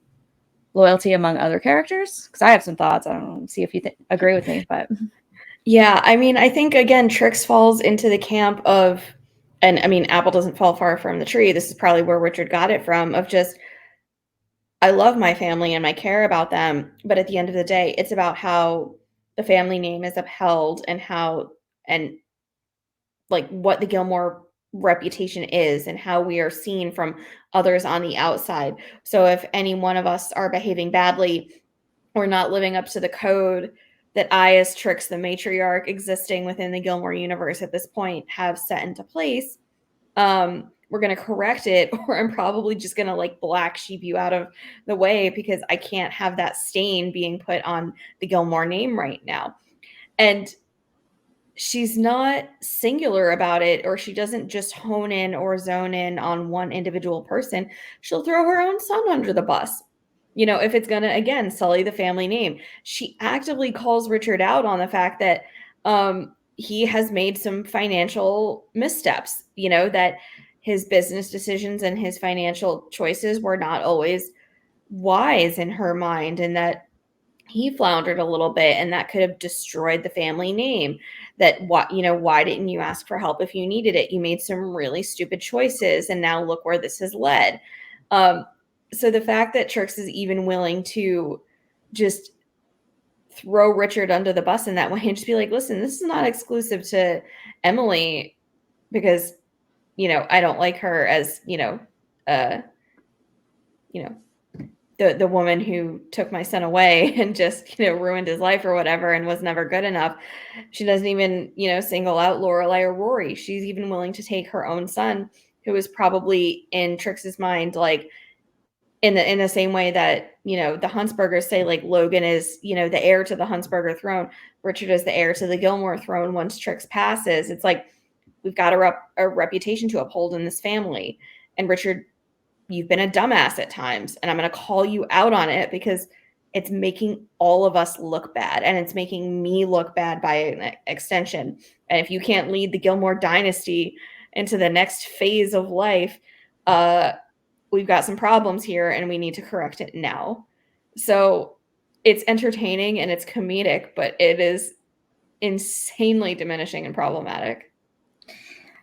loyalty among other characters? Because I have some thoughts. I don't know, see if you agree with me, but Yeah, I mean, I think again, Trix falls into the camp of, and I mean, apple doesn't fall far from the tree. This is probably where Richard got it from, of just, I love my family and I care about them, but at the end of the day, it's about how the family name is upheld and how, and like what the Gilmore reputation is and how we are seen from others on the outside. So if any one of us are behaving badly or not living up to the code that I, as Trix, the matriarch existing within the Gilmore universe at this point, have set into place, we're going to correct it, or I'm probably just going to like black sheep you out of the way because I can't have that stain being put on the Gilmore name right now. And she's not singular about it, or she doesn't just hone in or zone in on one individual person. She'll throw her own son under the bus. If it's going to, again, sully the family name. She actively calls Richard out on the fact that he has made some financial missteps, that his business decisions and his financial choices were not always wise in her mind, and that he floundered a little bit and that could have destroyed the family name. That why didn't you ask for help if you needed it? You made some really stupid choices and now look where this has led. So the fact that Trix is even willing to just throw Richard under the bus in that way and just be like, listen, this is not exclusive to Emily because, I don't like her as, the woman who took my son away and just, ruined his life or whatever and was never good enough. She doesn't even, single out Lorelai or Rory. She's even willing to take her own son, who is probably in Trix's mind, like, in the same way that, the Huntsburgers say, like, Logan is, the heir to the Huntsburger throne. Richard is the heir to the Gilmore throne once Trix passes. It's like, we've got a reputation to uphold in this family. And Richard, you've been a dumbass at times, and I'm going to call you out on it because it's making all of us look bad, and it's making me look bad by an extension. And if you can't lead the Gilmore dynasty into the next phase of life, we've got some problems here and we need to correct it now. So it's entertaining and it's comedic, but it is insanely diminishing and problematic.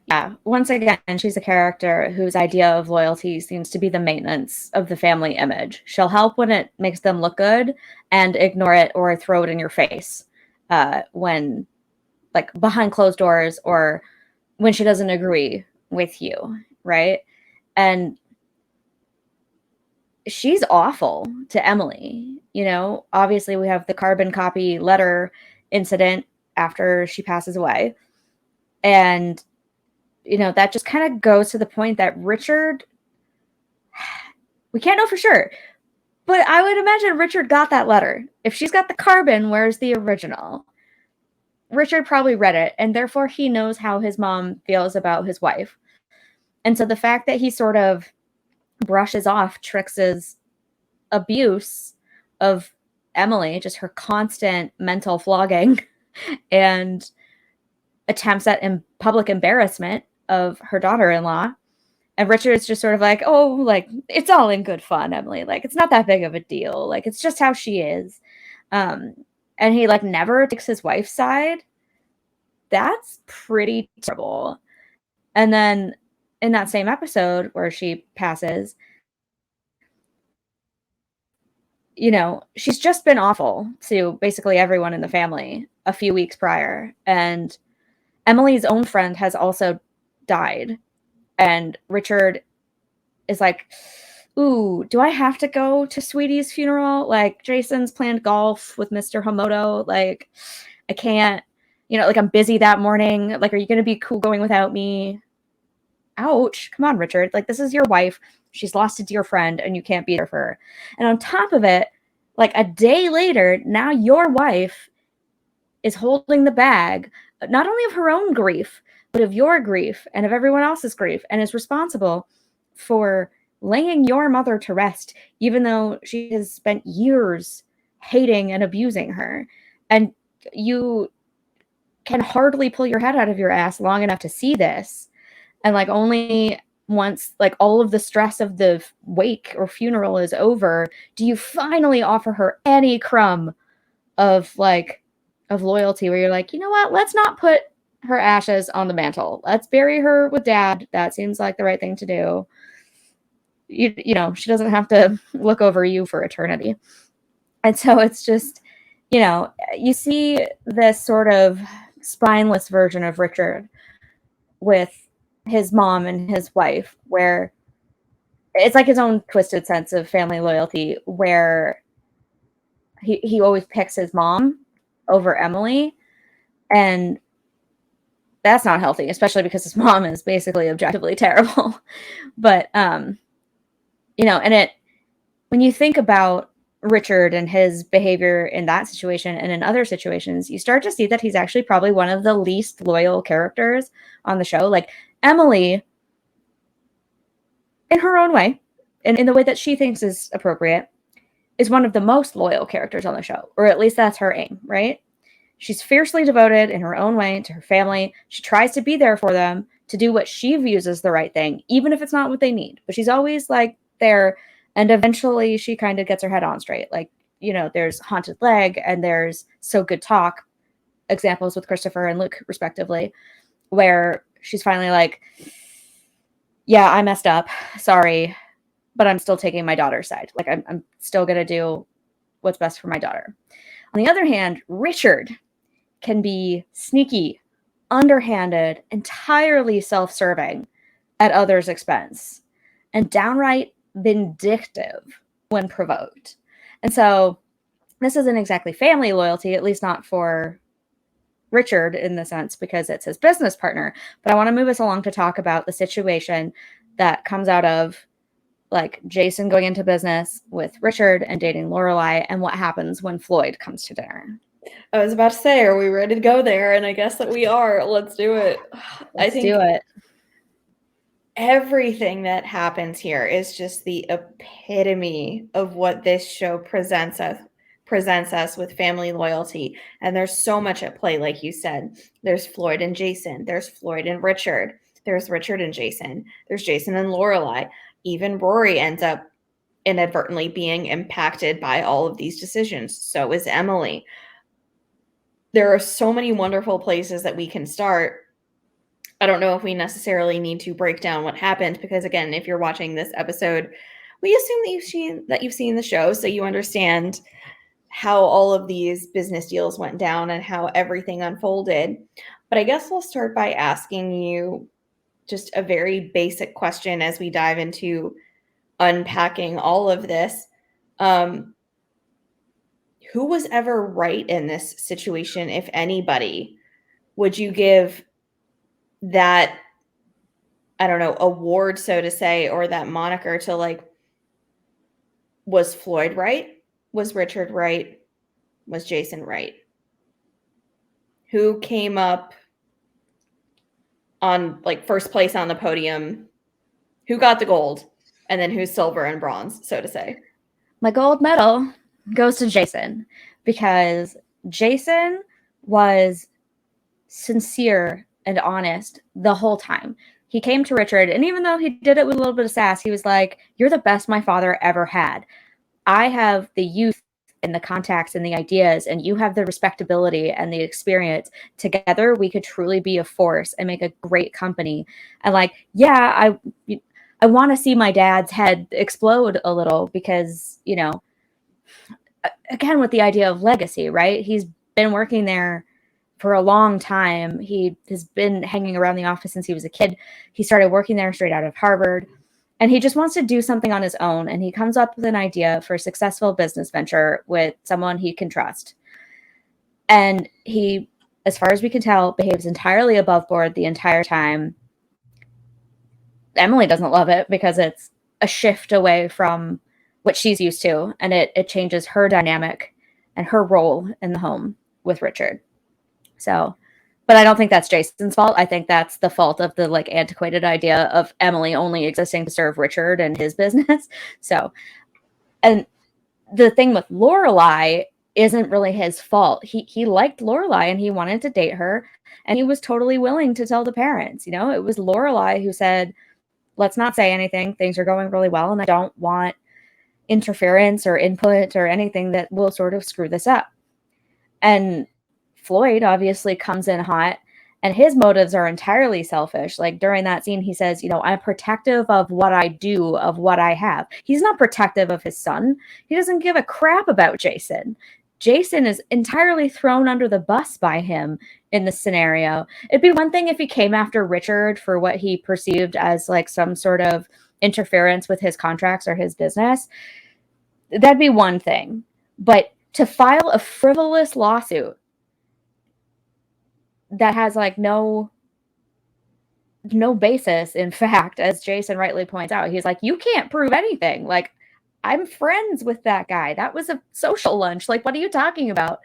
Yeah, once again, she's a character whose idea of loyalty seems to be the maintenance of the family image. She'll help when it makes them look good and ignore it or throw it in your face when, like, behind closed doors or when she doesn't agree with you, right? And she's awful to Emily. Obviously we have the carbon copy letter incident after she passes away. And, that just kind of goes to the point that Richard, we can't know for sure, but I would imagine Richard got that letter. If she's got the carbon, where's the original? Richard probably read it, and therefore he knows how his mom feels about his wife. And so the fact that he sort of brushes off Trix's abuse of Emily, just her constant mental flogging, and attempts at public embarrassment of her daughter-in-law. And Richard's just sort of like, oh, like, it's all in good fun, Emily. Like, it's not that big of a deal. Like, it's just how she is. And he, like, never takes his wife's side. That's pretty terrible. And then in that same episode where she passes, you know, she's just been awful to basically everyone in the family a few weeks prior. And Emily's own friend has also died. And Richard is like, ooh, do I have to go to Sweetie's funeral? Like, Jason's planned golf with Mr. Homoto. Like, I can't, you know, like, I'm busy that morning. Like, are you going to be cool going without me? Ouch. Come on, Richard. Like, this is your wife. She's lost a dear friend and you can't be there for her. And on top of it, like, a day later, now your wife is holding the bag, not only of her own grief, but of your grief and of everyone else's grief, and is responsible for laying your mother to rest, even though she has spent years hating and abusing her. And you can hardly pull your head out of your ass long enough to see this. And like, only once like all of the stress of the wake or funeral is over, do you finally offer her any crumb of loyalty, where you're like, you know what, let's not put her ashes on the mantle. Let's bury her with Dad. That seems like the right thing to do. You know, she doesn't have to look over you for eternity. And so it's just, you know, you see this sort of spineless version of Richard with his mom and his wife, where it's like his own twisted sense of family loyalty, where he always picks his mom over Emily. And that's not healthy, especially because his mom is basically objectively terrible. But, you know, and when you think about Richard and his behavior in that situation and in other situations, you start to see that he's actually probably one of the least loyal characters on the show. Like, Emily, in her own way, and in the way that she thinks is appropriate, is one of the most loyal characters on the show, or at least that's her aim, right? She's fiercely devoted in her own way to her family. She tries to be there for them, to do what she views as the right thing, even if it's not what they need. But she's always like there. And eventually she kind of gets her head on straight. Like, you know, there's Haunted Leg and there's So Good Talk, examples with Christopher and Luke, respectively, where she's finally like, yeah, I messed up. Sorry. But I'm still taking my daughter's side. Like, I'm still going to do what's best for my daughter. On the other hand, Richard can be sneaky, underhanded, entirely self-serving at others' expense, and downright vindictive when provoked. And so this isn't exactly family loyalty, at least not for Richard in the sense, because it's his business partner. But I want to move us along to talk about the situation that comes out of like Jason going into business with Richard and dating Lorelai, and what happens when Floyd comes to dinner. I was about to say, are we ready to go there? And I guess that we are. Let's do it. Let's do it. Everything that happens here is just the epitome of what this show presents us with family loyalty. And there's so much at play, like you said. There's Floyd and Jason. There's Floyd and Richard. There's Richard and Jason. There's Jason and Lorelai. Even Rory ends up inadvertently being impacted by all of these decisions. So is Emily. There are so many wonderful places that we can start. I don't know if we necessarily need to break down what happened, because again, if you're watching this episode, we assume that you've seen the show, so you understand how all of these business deals went down and how everything unfolded. But I guess we'll start by asking you just a very basic question as we dive into unpacking all of this. Who was ever right in this situation, if anybody? Would you give that, I don't know, award, so to say, or that moniker to, like, was Floyd right? Was Richard right? Was Jason right? Who came up on, like, first place on the podium? Who got the gold? And then who's silver and bronze, so to say? My gold medal goes to Jason, because Jason was sincere and honest the whole time. He came to Richard, and even though he did it with a little bit of sass, he was like, "You're the best my father ever had. I have the youth and the contacts and the ideas, and you have the respectability and the experience. Together, we could truly be a force and make a great company." And like, yeah, I want to see my dad's head explode a little because, you know, again, with the idea of legacy, right? He's been working there for a long time. He has been hanging around the office since he was a kid. He started working there straight out of Harvard. And he just wants to do something on his own. And he comes up with an idea for a successful business venture with someone he can trust. And he, as far as we can tell, behaves entirely above board the entire time. Emily doesn't love it because it's a shift away from what she's used to. And it changes her dynamic and her role in the home with Richard. So, but I don't think that's Jason's fault. I think that's the fault of the like antiquated idea of Emily only existing to serve Richard and his business. So, and the thing with Lorelai isn't really his fault. He liked Lorelai and he wanted to date her, and he was totally willing to tell the parents. You know, it was Lorelai who said, "Let's not say anything. Things are going really well, and I don't want interference or input or anything that will sort of screw this up." And Floyd obviously comes in hot, and his motives are entirely selfish. Like during that scene, he says, you know, "I'm protective of what I do, of what I have." He's not protective of his son. He doesn't give a crap about Jason. Jason is entirely thrown under the bus by him in this scenario. It'd be one thing if he came after Richard for what he perceived as like some sort of interference with his contracts or his business. That'd be one thing. But to file a frivolous lawsuit that has like no basis in fact, as Jason rightly points out, he's like, "You can't prove anything. Like, I'm friends with that guy. That was a social lunch. Like, what are you talking about?"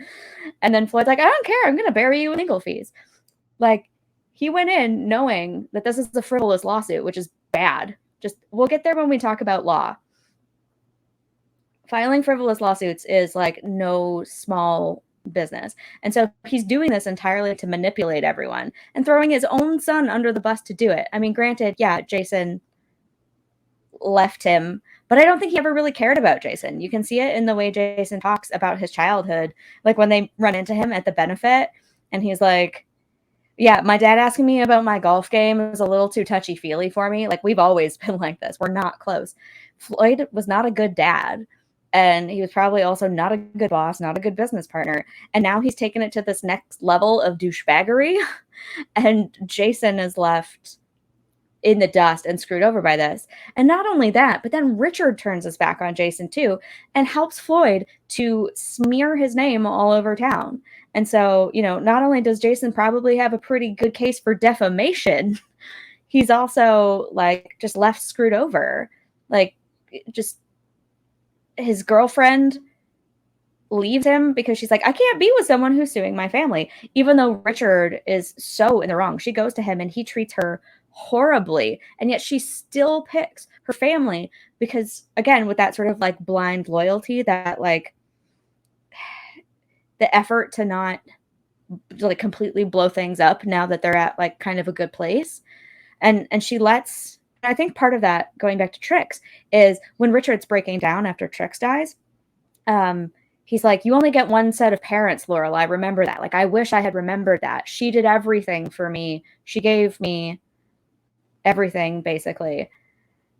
And then Floyd's like, "I don't care. I'm going to bury you in legal fees." Like, he went in knowing that this is a frivolous lawsuit, which is bad. Just, we'll get there when we talk about law. Filing frivolous lawsuits is like no small business. And so he's doing this entirely to manipulate everyone and throwing his own son under the bus to do it. I mean, granted, yeah, Jason left him, but I don't think he ever really cared about Jason. You can see it in the way Jason talks about his childhood. Like when they run into him at the benefit and he's like, "Yeah, my dad asking me about my golf game is a little too touchy-feely for me. Like, we've always been like this. We're not close." Floyd was not a good dad. And he was probably also not a good boss, not a good business partner. And now he's taken it to this next level of douchebaggery. And Jason is left in the dust and screwed over by this. And not only that, but then Richard turns his back on Jason too and helps Floyd to smear his name all over town. And so, you know, not only does Jason probably have a pretty good case for defamation, he's also like just left screwed over. Like, just his girlfriend leaves him because she's like, "I can't be with someone who's suing my family," even though Richard is so in the wrong. She goes to him and he treats her horribly, and yet she still picks her family because, again, with that sort of like blind loyalty, that like the effort to not like completely blow things up now that they're at like kind of a good place. And she lets, I think part of that, going back to Trix, is when Richard's breaking down after Trix dies, he's like, "You only get one set of parents, Lorelai. Remember that. Like, I wish I had remembered that. She did everything for me. She gave me everything, basically.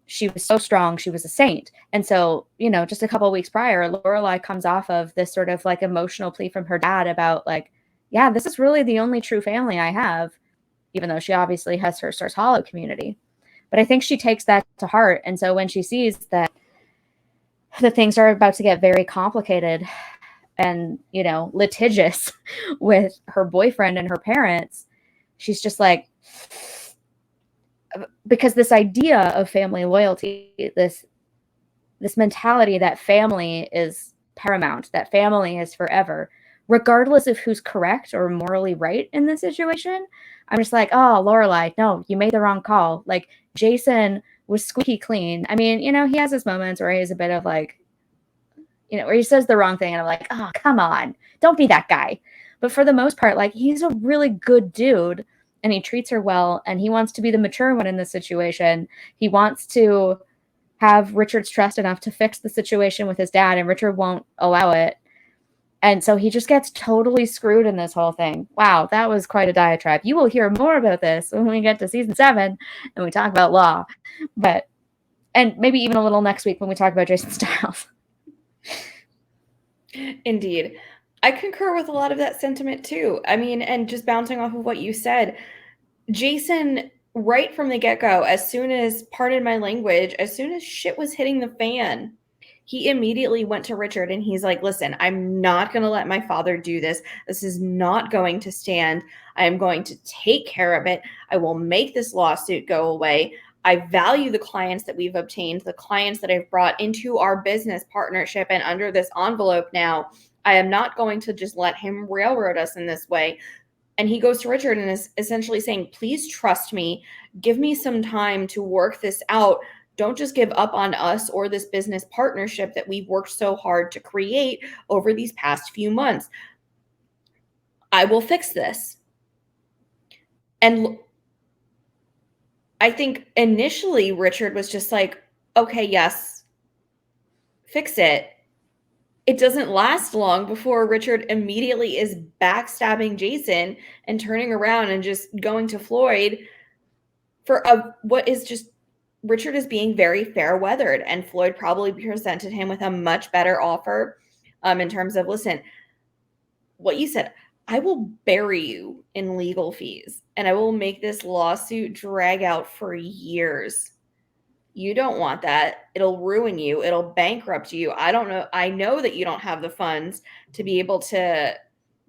She was so strong. She was a saint." And so, you know, just a couple of weeks prior, Lorelai comes off of this sort of like emotional plea from her dad about like, "Yeah, this is really the only true family I have," even though she obviously has her Stars Hollow community. But I think she takes that to heart. And so when she sees that the things are about to get very complicated and, you know, litigious with her boyfriend and her parents, she's just like, because this idea of family loyalty, this mentality that family is paramount, that family is forever, regardless of who's correct or morally right in this situation, I'm just like, "Oh, Lorelai, no, you made the wrong call." Like, Jason was squeaky clean. I mean, you know, he has his moments where he's a bit of like, you know, where he says the wrong thing and I'm like, "Oh, come on, don't be that guy." But for the most part, like, he's a really good dude and he treats her well and he wants to be the mature one in this situation. He wants to have Richard's trust enough to fix the situation with his dad, and Richard won't allow it. And so he just gets totally screwed in this whole thing. Wow, that was quite a diatribe. You will hear more about this when we get to season 7 and we talk about law. But, and maybe even a little next week when we talk about Jason Styles. Indeed. I concur with a lot of that sentiment too. I mean, and just bouncing off of what you said, Jason, right from the get-go, as soon as, pardon my language, as soon as shit was hitting the fan, he immediately went to Richard and he's like, listen, I'm not going to let my father do this. This is not going to stand. I am going to take care of it. I will make this lawsuit go away. I value the clients that we've obtained, the clients that I've brought into our business partnership and under this envelope now. I am not going to just let him railroad us in this way. And he goes to Richard and is essentially saying, please trust me. Give me some time to work this out. Don't just give up on us or this business partnership that we've worked so hard to create over these past few months. I will fix this. And I think initially Richard was just like, okay, yes, fix it. It doesn't last long before Richard immediately is backstabbing Jason and turning around and just going to Floyd for what is just, Richard is being very fair weathered, and Floyd probably presented him with a much better offer in terms of, listen, what you said, I will bury you in legal fees and I will make this lawsuit drag out for years. You don't want that. It'll ruin you. It'll bankrupt you. I don't know. I know that you don't have the funds to be able to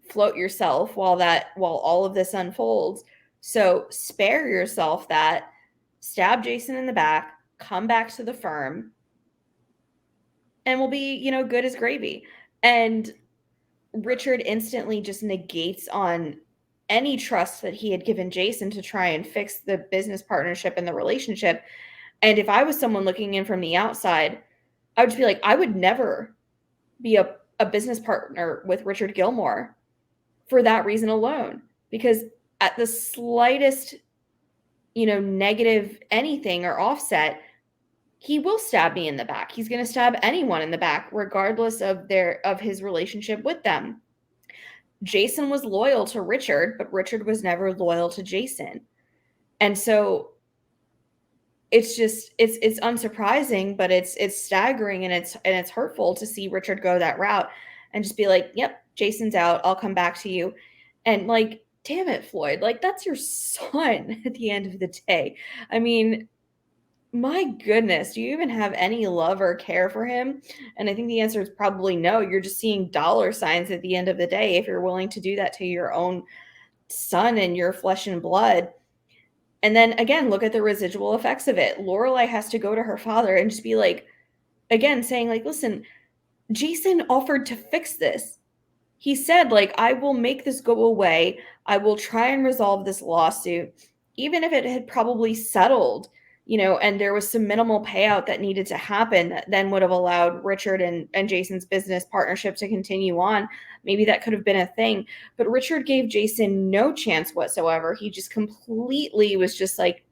float yourself while all of this unfolds. So spare yourself that. Stab Jason in the back, come back to the firm, and we'll be, good as gravy. And Richard instantly just negates on any trust that he had given Jason to try and fix the business partnership and the relationship. And if I was someone looking in from the outside, I would just be like, I would never be a business partner with Richard Gilmore for that reason alone. Because at the slightest, negative anything or offset, he will stab me in the back. He's going to stab anyone in the back, regardless of his relationship with them. Jason was loyal to Richard, but Richard was never loyal to Jason. And so it's just, it's unsurprising, but it's staggering and it's hurtful to see Richard go that route and just be like, yep, Jason's out. I'll come back to you. And like, damn it, Floyd, like, that's your son at the end of the day. I mean, my goodness, do you even have any love or care for him? And I think the answer is probably no. You're just seeing dollar signs at the end of the day if you're willing to do that to your own son and your flesh and blood. And then again, look at the residual effects of it. Lorelai has to go to her father and just be like, again, saying like, listen, Jason offered to fix this. He said, like, I will make this go away. I will try and resolve this lawsuit, even if it had probably settled, and there was some minimal payout that needed to happen that then would have allowed Richard and Jason's business partnership to continue on. Maybe that could have been a thing. But Richard gave Jason no chance whatsoever. He just completely was just like,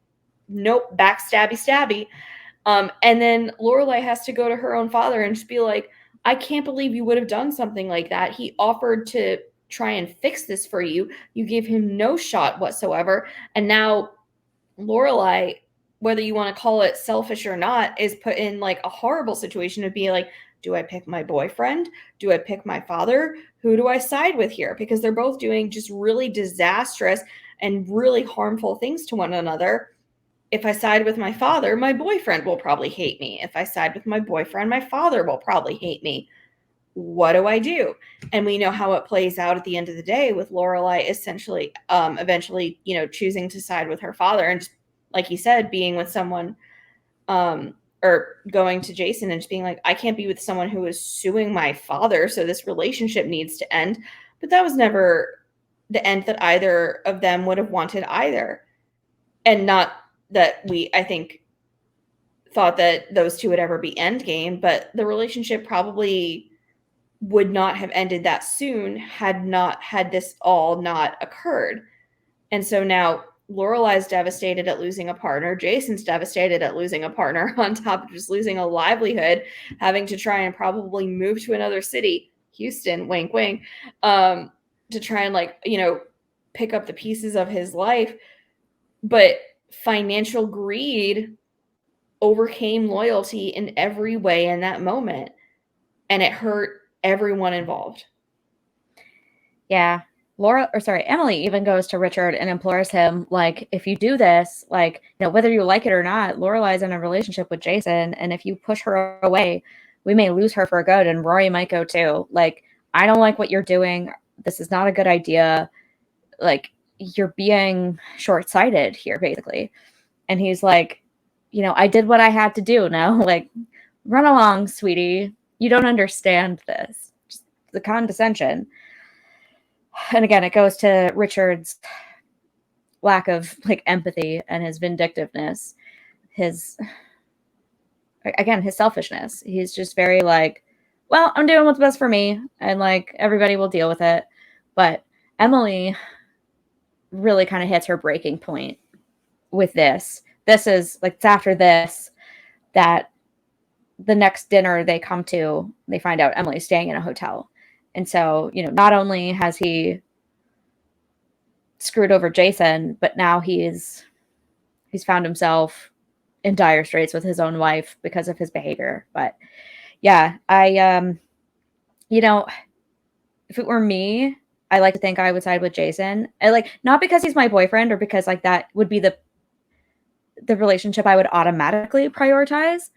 nope, backstabby. And then Lorelai has to go to her own father and just be like, I can't believe you would have done something like that. He offered to try and fix this for you. You gave him no shot whatsoever. And now Lorelai, whether you want to call it selfish or not, is put in like a horrible situation to be like, do I pick my boyfriend? Do I pick my father? Who do I side with here? Because they're both doing just really disastrous and really harmful things to one another. If I side with my father, my boyfriend will probably hate me. If I side with my boyfriend, my father will probably hate me. What do I do? And we know how it plays out at the end of the day with Lorelai essentially, eventually, choosing to side with her father and just, like you said, being with someone, or going to Jason and just being like, I can't be with someone who is suing my father, so this relationship needs to end. But that was never the end that either of them would have wanted either. And not that I think, thought that those two would ever be endgame, but the relationship probably would not have ended that soon had this all not occurred. And so now Lorelai's devastated at losing a partner. Jason's devastated at losing a partner on top of just losing a livelihood, having to try and probably move to another city, Houston, wink, wink, to try and pick up the pieces of his life. But financial greed overcame loyalty in every way in that moment. And it hurt everyone involved. Yeah. Emily even goes to Richard and implores him, like, if you do this, like, whether you like it or not, Lorelai's in a relationship with Jason, and if you push her away, we may lose her for good, and Rory might go too. Like, I don't like what you're doing. This is not a good idea. Like, you're being short-sighted here, basically. And he's like, I did what I had to do now. Like, run along, sweetie. You don't understand this. Just the condescension. And again, it goes to Richard's lack of empathy and his vindictiveness, his selfishness. He's just very well, I'm doing what's best for me, and everybody will deal with it. But Emily really kind of hits her breaking point with this. This is it's after this that the next dinner they come to, they find out Emily's staying in a hotel. And so, not only has he screwed over Jason, but now he's found himself in dire straits with his own wife because of his behavior. But yeah, if it were me, I like to think I would side with Jason. Not because he's my boyfriend or because that would be the relationship I would automatically prioritize,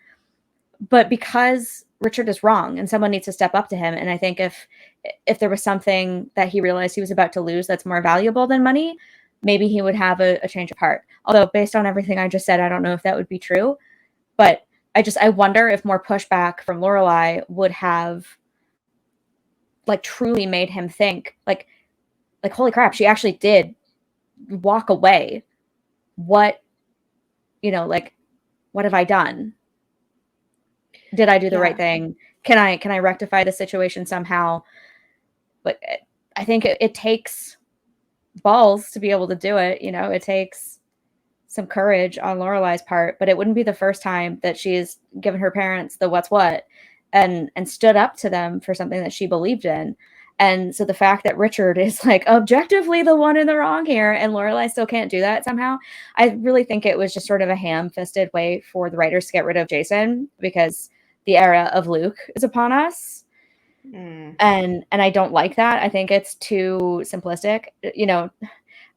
but because Richard is wrong and someone needs to step up to him. And I think if there was something that he realized he was about to lose that's more valuable than money, maybe he would have a change of heart. Although based on everything I just said, I don't know if that would be true. But I wonder if more pushback from Lorelai would have truly made him think holy crap, she actually did walk away. What what have I done? Did I do the right thing? Can I rectify the situation somehow? But I think it takes balls to be able to do it. It takes some courage on Lorelai's part, but it wouldn't be the first time that she's given her parents the what's what and stood up to them for something that she believed in. And so the fact that Richard is objectively the one in the wrong here and Lorelai still can't do that somehow, I really think it was just sort of a ham-fisted way for the writers to get rid of Jason, because the era of Luke is upon us. And I don't like that. I think it's too simplistic.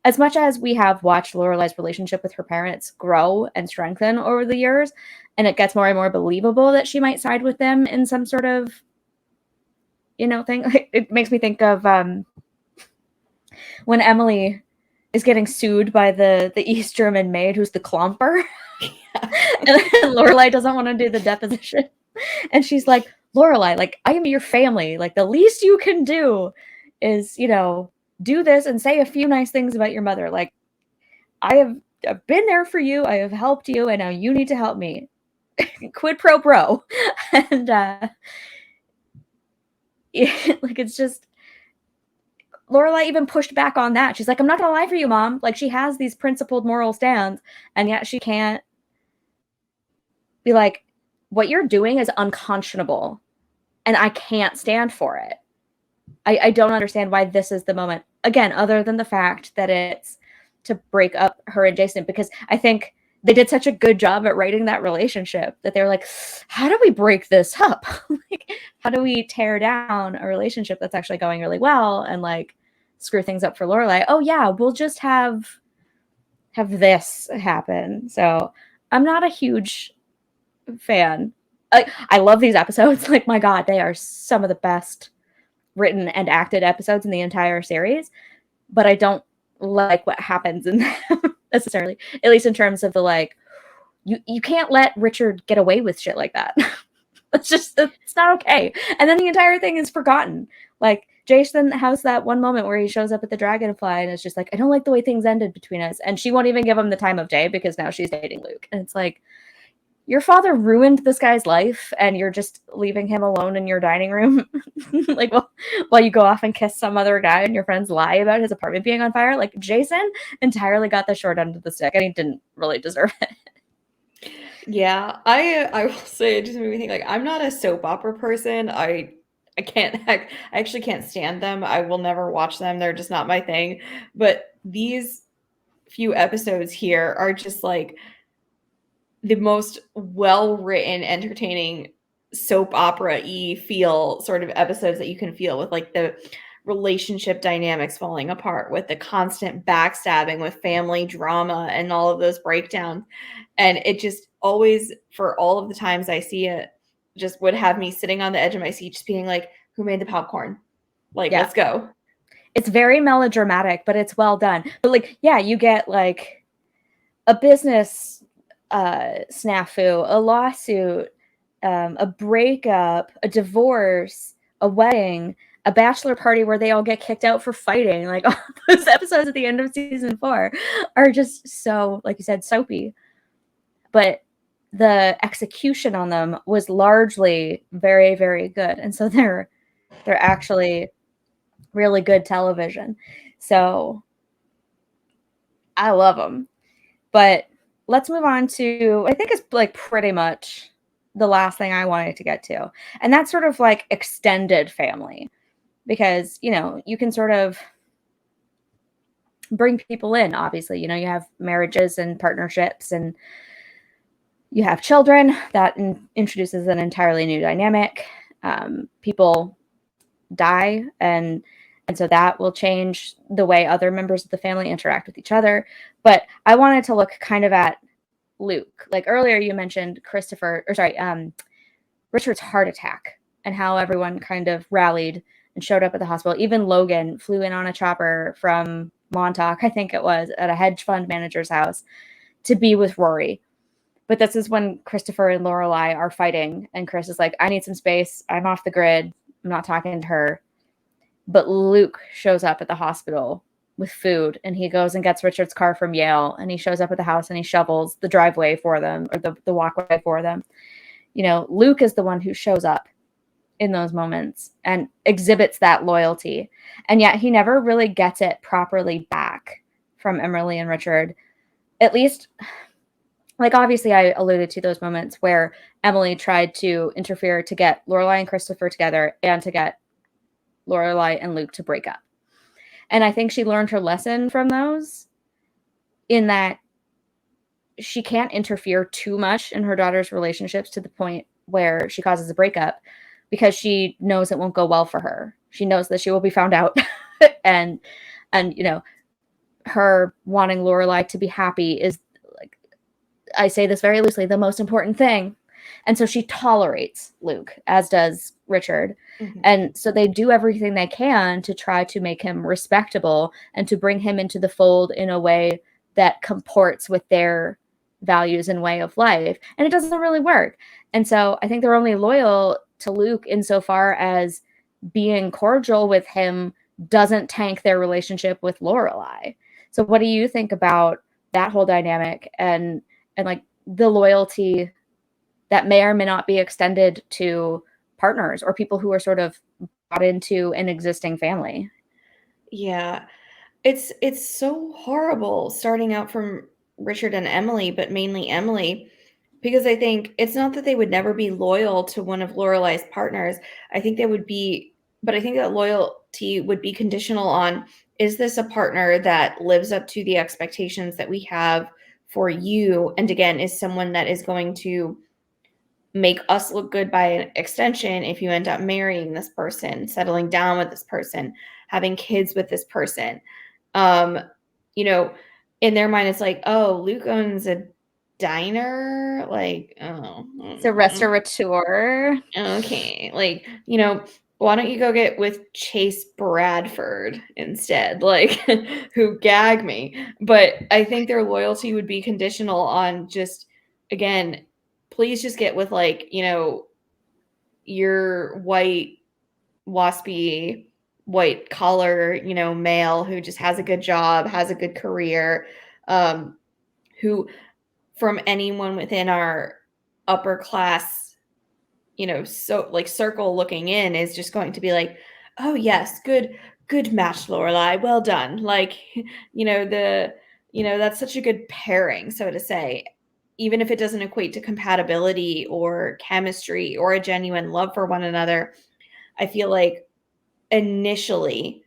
As much as we have watched Lorelai's relationship with her parents grow and strengthen over the years, and it gets more and more believable that she might side with them in some sort of thing. It makes me think of when Emily is getting sued by the East German maid who's the Klomper. And Lorelai doesn't want to do the deposition. And she's like, Lorelai, I am your family. The least you can do is, do this and say a few nice things about your mother. I have been there for you. I have helped you. And now you need to help me. Quid pro bro. And it's just, Lorelai even pushed back on that. She's like, I'm not going to lie for you, Mom. She has these principled moral stands, and yet she can't be like, what you're doing is unconscionable, and I can't stand for it. I don't understand why this is the moment. Again, other than the fact that it's to break up her and Jason, because I think they did such a good job at writing that relationship that they're like, how do we break this up? How do we tear down a relationship that's actually going really well and screw things up for Lorelai? Oh yeah, we'll just have this happen. So I'm not a huge fan. I love these episodes. My God, they are some of the best written and acted episodes in the entire series, but I don't like what happens in them necessarily, at least in terms of the you can't let Richard get away with shit like that. It's not okay. And then the entire thing is forgotten. Jason has that one moment where he shows up at the Dragonfly and it's just I don't like the way things ended between us, and she won't even give him the time of day because now she's dating Luke. And it's your father ruined this guy's life and you're just leaving him alone in your dining room like while you go off and kiss some other guy and your friends lie about his apartment being on fire. Like, Jason entirely got the short end of the stick and he didn't really deserve it. Yeah, I will say it just made me think, like, I'm not a soap opera person. I can't I actually can't stand them. I will never watch them. They're just not my thing. But these few episodes here are just like the most well-written, entertaining soap opera-y feel sort of episodes that you can feel, with like the relationship dynamics falling apart, with the constant backstabbing, with family drama and all of those breakdowns. And it just always, for all of the times I see it, just would have me sitting on the edge of my seat just being like, who made the popcorn? Like, Yeah. let's go. It's very melodramatic, but it's well done. But like, yeah, you get like a business snafu, a lawsuit, a breakup, a divorce, a wedding, a bachelor party where they all get kicked out for fighting. Like, all those episodes at the end of season 4 are just so, like you said, soapy. But the execution on them was largely very, very good. And so they're actually really good television. So I love them. But let's move on to, I think it's like pretty much the last thing I wanted to get to. And that's sort of like extended family. Because, you know, you can sort of bring people in, obviously. You know, you have marriages and partnerships and you have children. That introduces an entirely new dynamic. People die, and so that will change the way other members of the family interact with each other. But I wanted to look kind of at Luke. Like earlier you mentioned Richard's heart attack and how everyone kind of rallied and showed up at the hospital. Even Logan flew in on a chopper from Montauk, I think it was, at a hedge fund manager's house to be with Rory. But this is when Christopher and Lorelai are fighting, and Chris is like, I need some space. I'm off the grid. I'm not talking to her. But Luke shows up at the hospital with food, and he goes and gets Richard's car from Yale, and he shows up at the house and he shovels the driveway for them, or the walkway for them. You know, Luke is the one who shows up in those moments and exhibits that loyalty. And yet he never really gets it properly back from Emily and Richard. At least, like, obviously I alluded to those moments where Emily tried to interfere to get Lorelai and Christopher together and to get Lorelai and Luke to break up. And I think she learned her lesson from those, in that she can't interfere too much in her daughter's relationships to the point where she causes a breakup, because she knows it won't go well for her. She knows that she will be found out. and you know, her wanting Lorelai to be happy is, like, I say this very loosely, the most important thing. And so she tolerates Luke, as does Richard. Mm-hmm. And so they do everything they can to try to make him respectable and to bring him into the fold in a way that comports with their values and way of life. And it doesn't really work. And so I think they're only loyal to Luke insofar as being cordial with him doesn't tank their relationship with Lorelai. So what do you think about that whole dynamic and like the loyalty that may or may not be extended to partners or people who are sort of brought into an existing family? Yeah, it's so horrible starting out from Richard and Emily, but mainly Emily, because I think it's not that they would never be loyal to one of Lorelai's partners. I think they would be, but I think that loyalty would be conditional on, is this a partner that lives up to the expectations that we have for you? And again, is someone that is going to make us look good by an extension if you end up marrying this person, settling down with this person, having kids with this person. You know, in their mind, it's like, oh, Luke owns a diner. Like, oh. It's a restaurateur. Okay. Like, you know, why don't you go get with Chase Bradford instead? Like, who gag me. But I think their loyalty would be conditional on just, again, please just get with, like, you know, your white, waspy, white collar, you know, male who just has a good job, has a good career, who, from anyone within our upper class, so like circle looking in is just going to be like, oh yes, good match, Lorelai, well done. Like, that's such a good pairing, so to say. Even if it doesn't equate to compatibility or chemistry or a genuine love for one another, I feel like initially,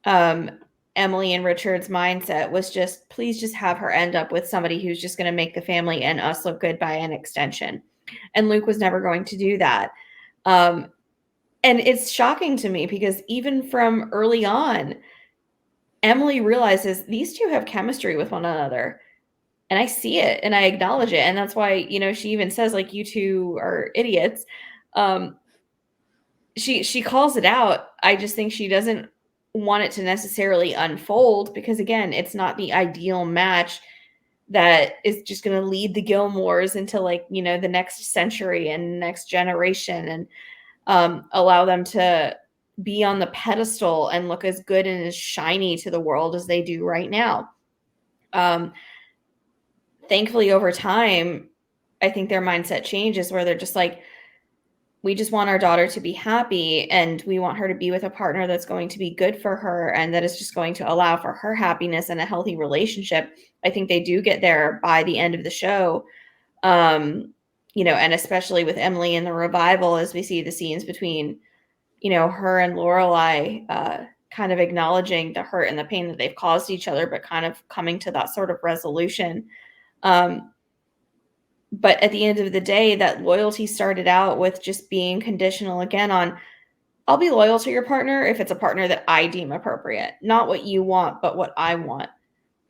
Emily and Richard's mindset was just, please just have her end up with somebody who's just going to make the family and us look good by an extension. And Luke was never going to do that. And it's shocking to me because even from early on, Emily realizes these two have chemistry with one another. And I see it and I acknowledge it. And that's why, she even says, like, you two are idiots. She calls it out. I just think she doesn't want it to necessarily unfold because, again, it's not the ideal match that is just going to lead the Gilmores into, like, the next century and next generation, and allow them to be on the pedestal and look as good and as shiny to the world as they do right now. Thankfully, over time, I think their mindset changes where they're just like, we just want our daughter to be happy, and we want her to be with a partner that's going to be good for her and that is just going to allow for her happiness and a healthy relationship. I think they do get there by the end of the show. And especially with Emily in the revival, as we see the scenes between, her and Lorelai, kind of acknowledging the hurt and the pain that they've caused each other, but kind of coming to that sort of resolution. But at the end of the day, that loyalty started out with just being conditional again on, I'll be loyal to your partner if it's a partner that I deem appropriate, not what you want, but what I want.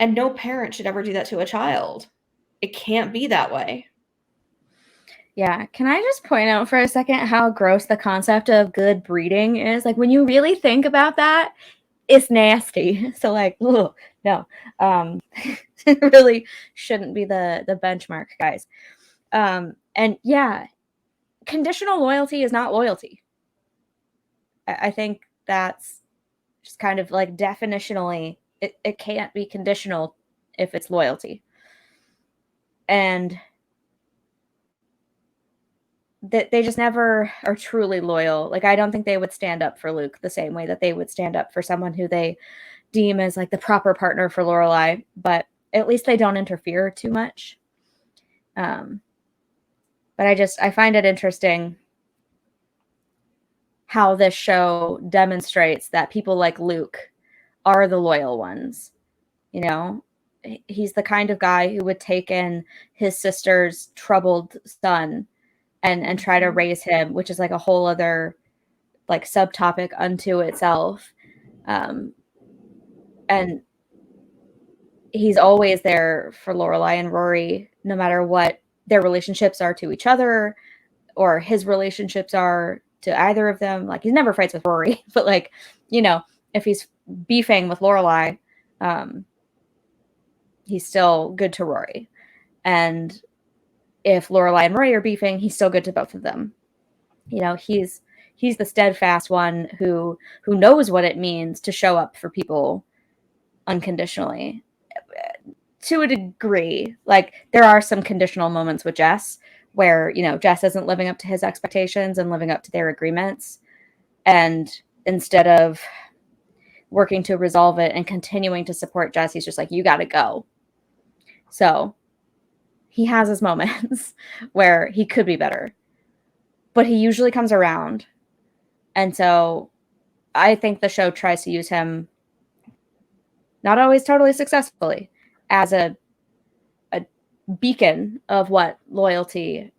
And no parent should ever do that to a child. It can't be that way. Yeah. Can I just point out for a second how gross the concept of good breeding is? Like, when you really think about that, it's nasty. So, like, ugh, no. It really shouldn't be the benchmark, guys. And yeah, conditional loyalty is not loyalty. I think that's just kind of like definitionally, it can't be conditional if it's loyalty. And that they just never are truly loyal. Like, I don't think they would stand up for Luke the same way that they would stand up for someone who they deem as like the proper partner for Lorelai, but at least they don't interfere too much. But I find it interesting how this show demonstrates that people like Luke are the loyal ones. He's the kind of guy who would take in his sister's troubled son and try to raise him, which is like a whole other like subtopic unto itself. And he's always there for Lorelai and Rory, no matter what their relationships are to each other or his relationships are to either of them. Like, he never fights with Rory, but like, if he's beefing with Lorelai, he's still good to Rory. And if Lorelai and Rory are beefing, he's still good to both of them. He's the steadfast one who knows what it means to show up for people unconditionally. To a degree, like, there are some conditional moments with Jess where, Jess isn't living up to his expectations and living up to their agreements. And instead of working to resolve it and continuing to support Jess, he's just like, you got to go. So he has his moments where he could be better, but he usually comes around. And so I think the show tries to use him, not always totally successfully, as a beacon of what loyalty,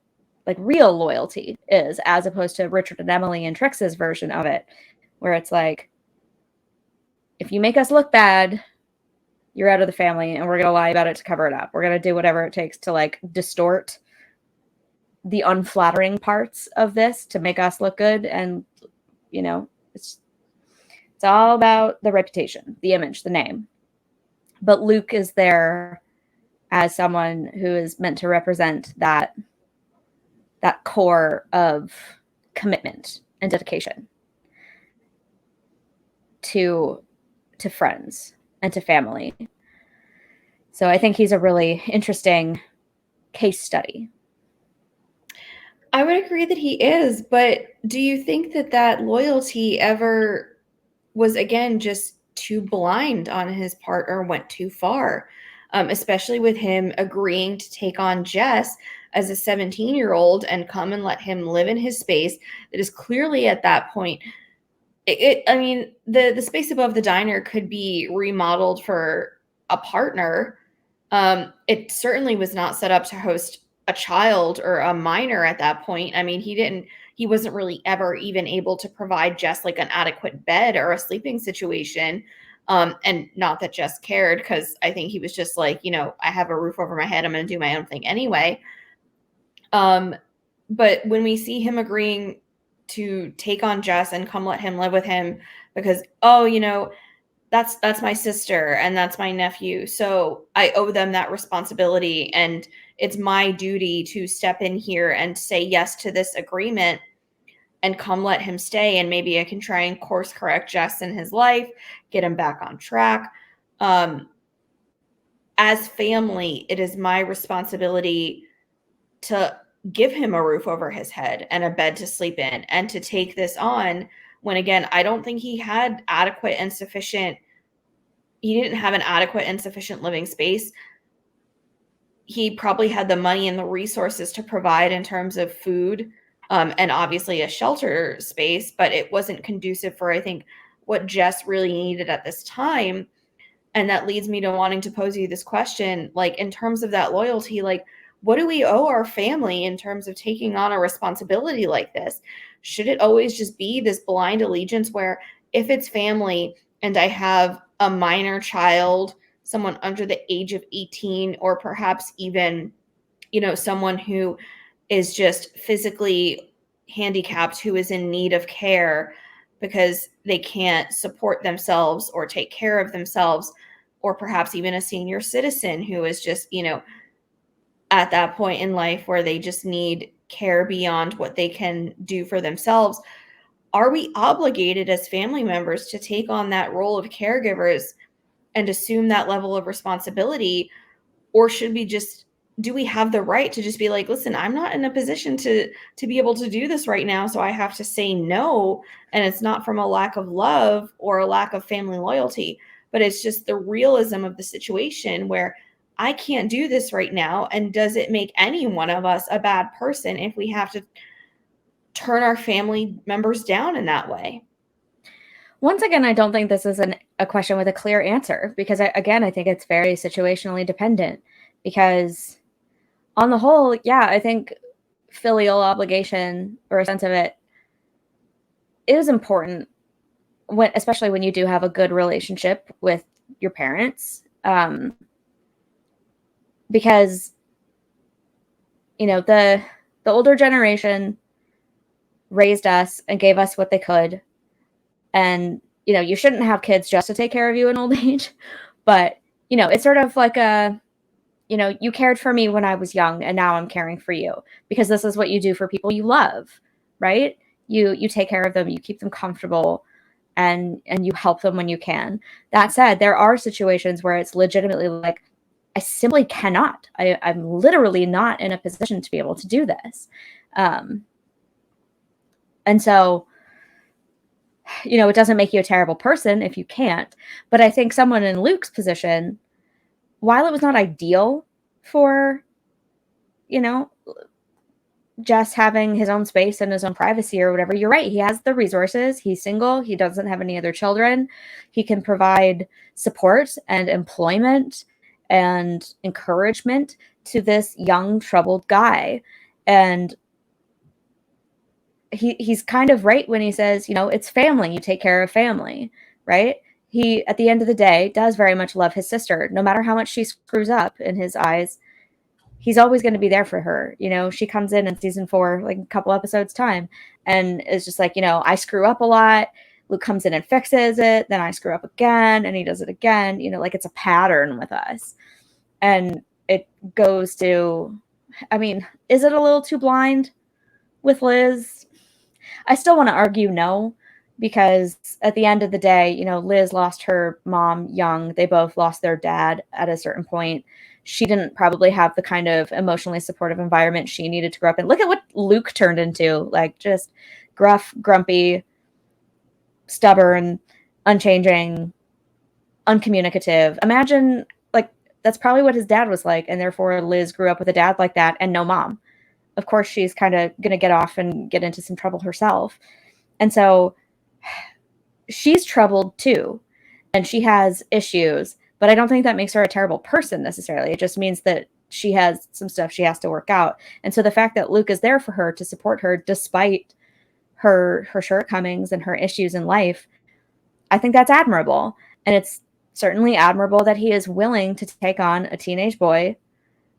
like real loyalty, is, as opposed to Richard and Emily and Trix's version of it, where it's like, if you make us look bad, you're out of the family, and we're going to lie about it to cover it up. We're going to do whatever it takes to like distort the unflattering parts of this to make us look good. And, it's all about the reputation, the image, the name. But Luke is there as someone who is meant to represent that core of commitment and dedication to friends and to family. So I think he's a really interesting case study. I would agree that he is, but do you think that that loyalty ever was, again, just too blind on his part or went too far? Especially with him agreeing to take on Jess as a 17-year-old and come and let him live in his space that is clearly at that point. I mean, the space above the diner could be remodeled for a partner. It certainly was not set up to host a child or a minor at that point. I mean, he wasn't really ever even able to provide Jess like an adequate bed or a sleeping situation. And not that Jess cared, because I think he was just like, I have a roof over my head. I'm going to do my own thing anyway. But when we see him agreeing to take on Jess and come let him live with him because, that's my sister and that's my nephew, so I owe them that responsibility, and it's my duty to step in here and say yes to this agreement and come let him stay, and maybe I can try and course correct Jess in his life, get him back on track. As family, it is my responsibility to give him a roof over his head and a bed to sleep in, and to take this on when, again, I don't think he didn't have an adequate and sufficient living space. He probably had the money and the resources to provide in terms of food, and obviously a shelter space, but it wasn't conducive for, I think, what Jess really needed at this time. And that leads me to wanting to pose you this question, like, in terms of that loyalty, like, what do we owe our family in terms of taking on a responsibility like this? Should it always just be this blind allegiance where, if it's family and I have a minor child, someone under the age of 18, or perhaps even, someone who is just physically handicapped, who is in need of care because they can't support themselves or take care of themselves, or perhaps even a senior citizen who is just, at that point in life where they just need care beyond what they can do for themselves, are we obligated as family members to take on that role of caregivers and assume that level of responsibility? Or do we have the right to just be like, listen, I'm not in a position to be able to do this right now, so I have to say no, and it's not from a lack of love or a lack of family loyalty, but it's just the realism of the situation where I can't do this right now. And does it make any one of us a bad person if we have to turn our family members down in that way? Once again, I don't think this is a question with a clear answer, because I think it's very situationally dependent. Because on the whole, yeah, I think filial obligation, or a sense of it, is important, especially when you do have a good relationship with your parents. Because, the older generation raised us and gave us what they could. And, you shouldn't have kids just to take care of you in old age. But, it's sort of like you cared for me when I was young, and now I'm caring for you, because this is what you do for people you love, right? You take care of them, you keep them comfortable, and you help them when you can. That said, there are situations where it's legitimately like, I simply cannot. I'm literally not in a position to be able to do this. And so, it doesn't make you a terrible person if you can't. But I think someone in Luke's position, while it was not ideal for, just having his own space and his own privacy or whatever, you're right. He has the resources. He's single. He doesn't have any other children. He can provide support and employment and encouragement to this young, troubled guy. And he's kind of right when he says, it's family. You take care of family, right? He, at the end of the day, does very much love his sister. No matter how much she screws up in his eyes, he's always going to be there for her. She comes in season 4, like a couple episodes time, and it's just like, I screw up a lot. Luke comes in and fixes it. Then I screw up again, and he does it again. Like, it's a pattern with us. And it goes to, I mean, is it a little too blind with Liz? I still want to argue no, because at the end of the day, Liz lost her mom young. They both lost their dad at a certain point. she didn't probably have the kind of emotionally supportive environment she needed to grow up in. Look at what Luke turned into, like just gruff, grumpy, stubborn, unchanging, uncommunicative. Imagine, like, that's probably what his dad was like, and therefore Liz grew up with a dad like that and no mom. Of course, she's kind of going to get off and get into some trouble herself. And so she's troubled too, and she has issues, but I don't think that makes her a terrible person necessarily. It just means that she has some stuff she has to work out. And so the fact that Luke is there for her to support her despite her shortcomings and her issues in life, I think that's admirable. And it's certainly admirable that he is willing to take on a teenage boy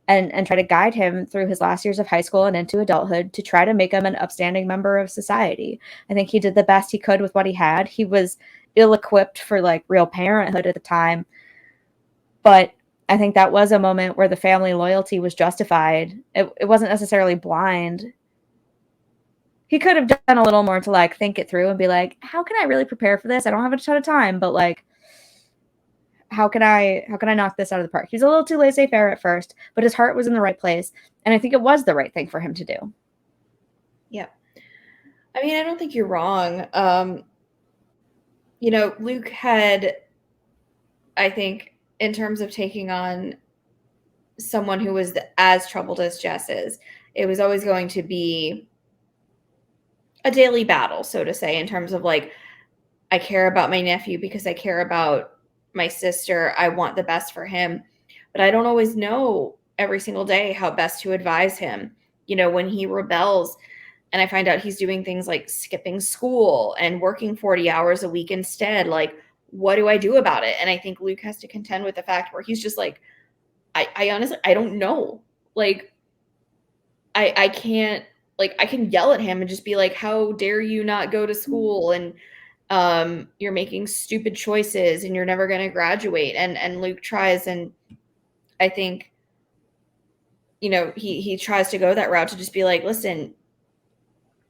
and try to guide him through his last years of high school and into adulthood to try to make him an upstanding member of society. I think he did the best he could with what he had. He was ill-equipped for like real parenthood at the time, but I think that was a moment where the family loyalty was justified. It wasn't necessarily blind. He could have done a little more to like think it through and be like, how can I really prepare for this? I don't have a ton of time, but like, how can I knock this out of the park? He's a little too laissez-faire at first, but his heart was in the right place, and I think it was the right thing for him to do. Yeah. I mean, I don't think you're wrong. Luke had, I think, in terms of taking on someone who was as troubled as Jess is, it was always going to be a daily battle, so to say, in terms of like, I care about my nephew because I care about my sister. I want the best for him, but I don't always know every single day how best to advise him. When he rebels and I find out he's doing things like skipping school and working 40 hours a week instead, like, what do I do about it? And I think Luke has to contend with the fact where he's just like, I honestly, I don't know. Like, I can't, like, I can yell at him and just be like, how dare you not go to school? And you're making stupid choices and you're never going to graduate. And Luke tries, and I think, he tries to go that route to just be like, listen,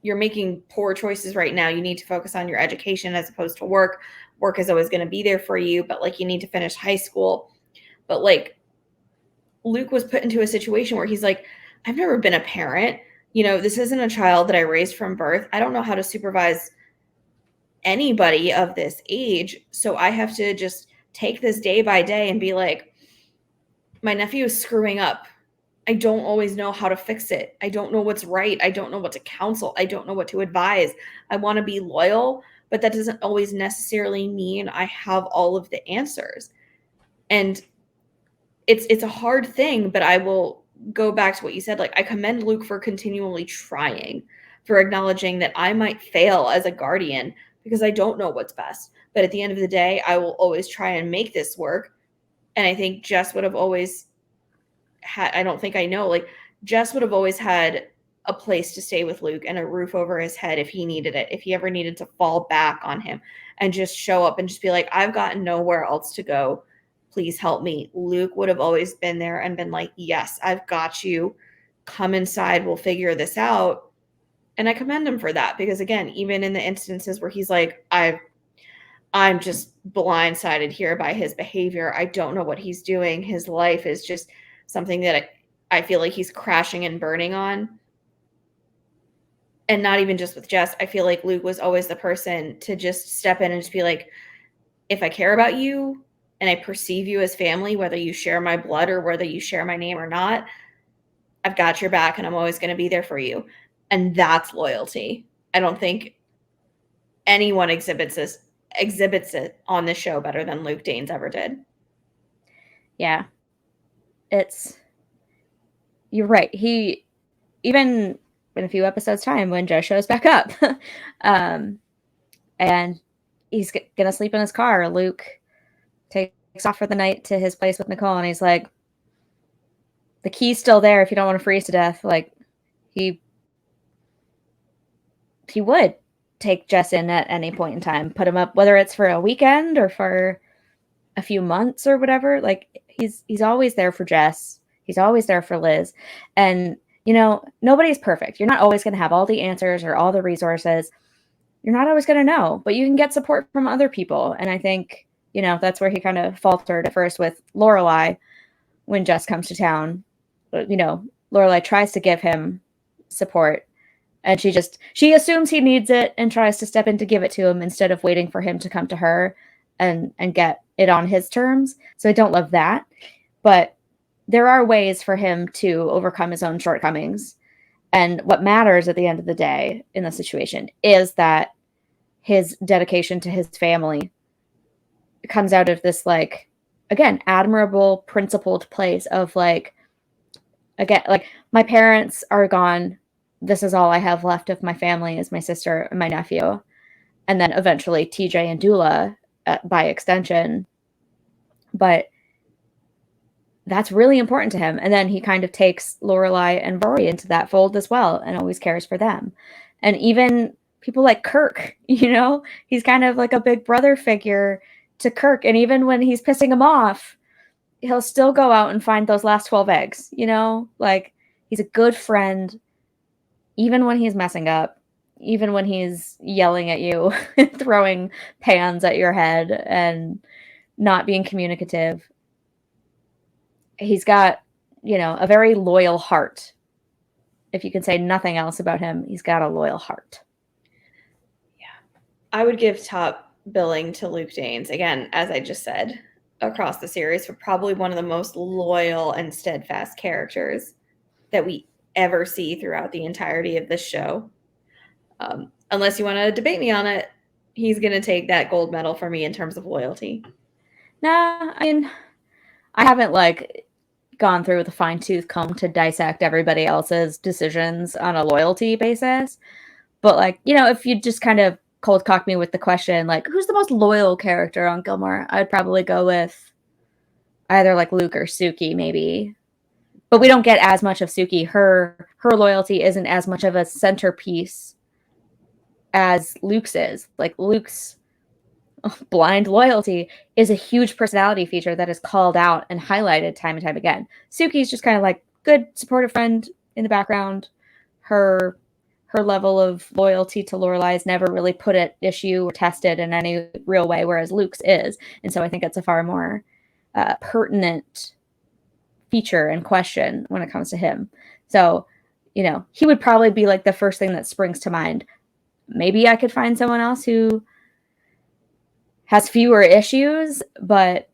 you're making poor choices right now. You need to focus on your education as opposed to work. Work is always going to be there for you, but like, you need to finish high school. But like, Luke was put into a situation where he's like, I've never been a parent. This isn't a child that I raised from birth. I don't know how to supervise anybody of this age. So I have to just take this day by day and be like, my nephew is screwing up. I don't always know how to fix it. I don't know what's right. I don't know what to counsel. I don't know what to advise. I want to be loyal, but that doesn't always necessarily mean I have all of the answers. And it's a hard thing, but I will go back to what you said. Like, I commend Luke for continually trying, for acknowledging that I might fail as a guardian because I don't know what's best. But at the end of the day, I will always try and make this work. And I think Jess would have always had, I don't think I know, like, Jess would have always had a place to stay with Luke and a roof over his head if he needed it, if he ever needed to fall back on him and just show up and just be like, I've got nowhere else to go. Please help me. Luke would have always been there and been like, yes, I've got you. Come inside. We'll figure this out. And I commend him for that because, again, even in the instances where he's like, I'm just blindsided here by his behavior. I don't know what he's doing. His life is just something that I feel like he's crashing and burning on. And not even just with Jess. I feel like Luke was always the person to just step in and just be like, if I care about you and I perceive you as family, whether you share my blood or whether you share my name or not, I've got your back and I'm always going to be there for you. And that's loyalty. I don't think anyone exhibits it on this show better than Luke Danes ever did. Yeah. You're right. He, even in a few episodes time when Joe shows back up, and he's gonna sleep in his car, Luke takes off for the night to his place with Nicole, and he's like, the key's still there if you don't want to freeze to death. Like, he would take Jess in at any point in time, put him up, whether it's for a weekend or for a few months or whatever. Like, he's always there for Jess. He's always there for Liz. And, nobody's perfect. You're not always going to have all the answers or all the resources. You're not always going to know, but you can get support from other people. And I think, that's where he kind of faltered at first with Lorelai, when Jess comes to town, Lorelai tries to give him support, and she assumes he needs it and tries to step in to give it to him instead of waiting for him to come to her and get it on his terms. So I don't love that. But there are ways for him to overcome his own shortcomings. And what matters at the end of the day in the situation is that his dedication to his family comes out of this, like, again, admirable, principled place of, like, again, like, my parents are gone. This is all I have left of my family is my sister and my nephew. And then eventually TJ and Dula by extension. But that's really important to him. And then he kind of takes Lorelai and Rory into that fold as well and always cares for them. And even people like Kirk, he's kind of like a big brother figure to Kirk. And even when he's pissing him off, he'll still go out and find those last 12 eggs, like he's a good friend, even when he's messing up, even when he's yelling at you, throwing pans at your head and not being communicative. He's got, a very loyal heart. If you can say nothing else about him, he's got a loyal heart. Yeah. I would give top billing to Luke Danes. Again, as I just said, across the series, for probably one of the most loyal and steadfast characters that we ever see throughout the entirety of this show. Unless you want to debate me on it, he's going to take that gold medal for me in terms of loyalty. Nah, I mean, I haven't, like, gone through with a fine-tooth comb to dissect everybody else's decisions on a loyalty basis. But, like, if you just kind of cold cock me with the question, like, who's the most loyal character on Gilmore, I'd probably go with either, like, Luke or Suki, maybe. But we don't get as much of Suki. Her loyalty isn't as much of a centerpiece as Luke's is. Like, Luke's blind loyalty is a huge personality feature that is called out and highlighted time and time again. Suki's just kind of like good supportive friend in the background. Her level of loyalty to Lorelai is never really put at issue or tested in any real way, whereas Luke's is. And so I think it's a far more pertinent feature and question when it comes to him. So, he would probably be like the first thing that springs to mind. Maybe I could find someone else who has fewer issues, but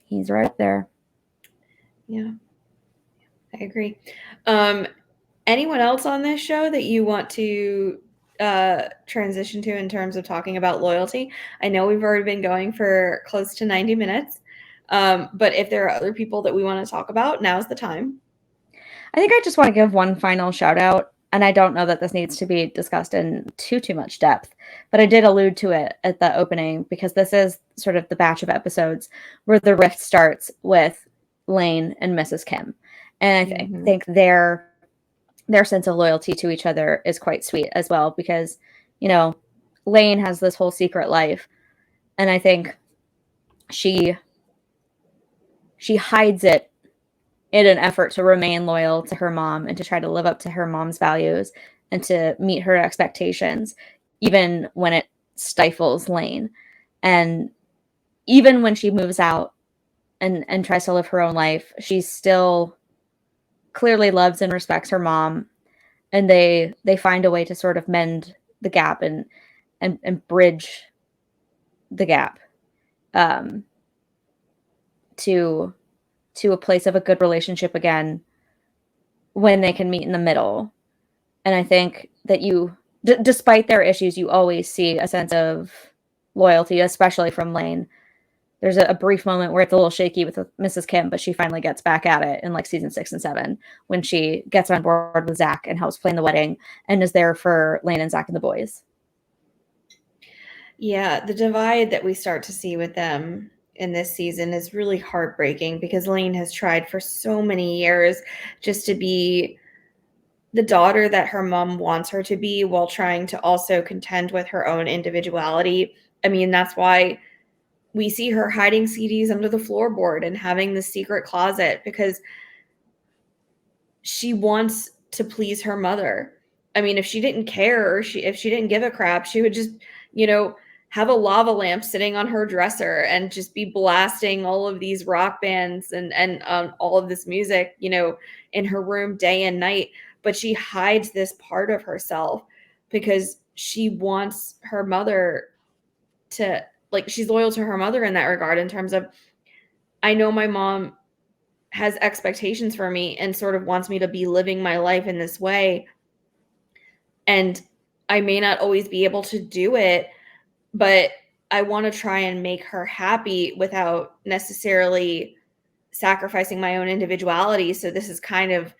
he's right there. Yeah, I agree. Anyone else on this show that you want to transition to in terms of talking about loyalty? I know we've already been going for close to 90 minutes, but if there are other people that we want to talk about, now's the time. I think I just want to give one final shout out, and I don't know that this needs to be discussed in too much depth, but I did allude to it at the opening because this is sort of the batch of episodes where the rift starts with Lane and Mrs. Kim. And I think their sense of loyalty to each other is quite sweet as well because, Lane has this whole secret life, and I think she hides it in an effort to remain loyal to her mom and to try to live up to her mom's values and to meet her expectations, even when it stifles Lane. And even when she moves out and tries to live her own life, she still clearly loves and respects her mom. And they find a way to sort of mend the gap and bridge the gap to a place of a good relationship again when they can meet in the middle. And I think that despite their issues, you always see a sense of loyalty, especially from Lane. There's a brief moment where it's a little shaky with Mrs. Kim, but she finally gets back at it in like season 6 and 7 when she gets on board with Zach and helps plan the wedding and is there for Lane and Zach and the boys. Yeah, the divide that we start to see with them in this season is really heartbreaking because Lane has tried for so many years just to be the daughter that her mom wants her to be while trying to also contend with her own individuality. I mean, that's why we see her hiding CDs under the floorboard and having the secret closet because she wants to please her mother. I mean, if she didn't care, if she didn't give a crap, she would just, have a lava lamp sitting on her dresser and just be blasting all of these rock bands and all of this music, in her room day and night. But she hides this part of herself because she wants her mother to, like, she's loyal to her mother in that regard, in terms of, I know my mom has expectations for me and sort of wants me to be living my life in this way. And I may not always be able to do it, but I want to try and make her happy without necessarily sacrificing my own individuality. So this is kind of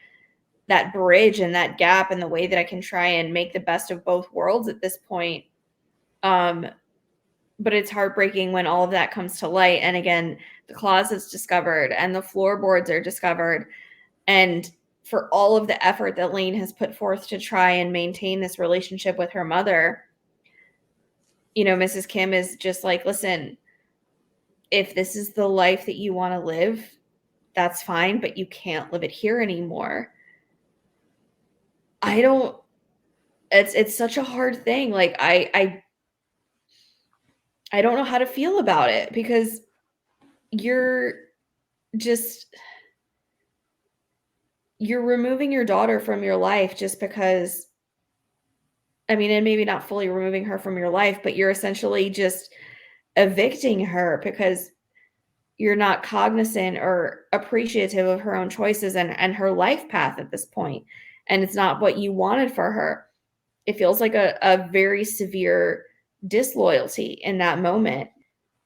that bridge and that gap and the way that I can try and make the best of both worlds at this point. But it's heartbreaking when all of that comes to light. And again, the closet's discovered and the floorboards are discovered. And for all of the effort that Lane has put forth to try and maintain this relationship with her mother, Mrs. Kim is just like, listen, if this is the life that you want to live, that's fine, but you can't live it here anymore. It's such a hard thing. Like, I don't know how to feel about it, because you're removing your daughter from your life just because, and maybe not fully removing her from your life, but you're essentially just evicting her because you're not cognizant or appreciative of her own choices and her life path at this point. And it's not what you wanted for her. It feels like a very severe disloyalty in that moment,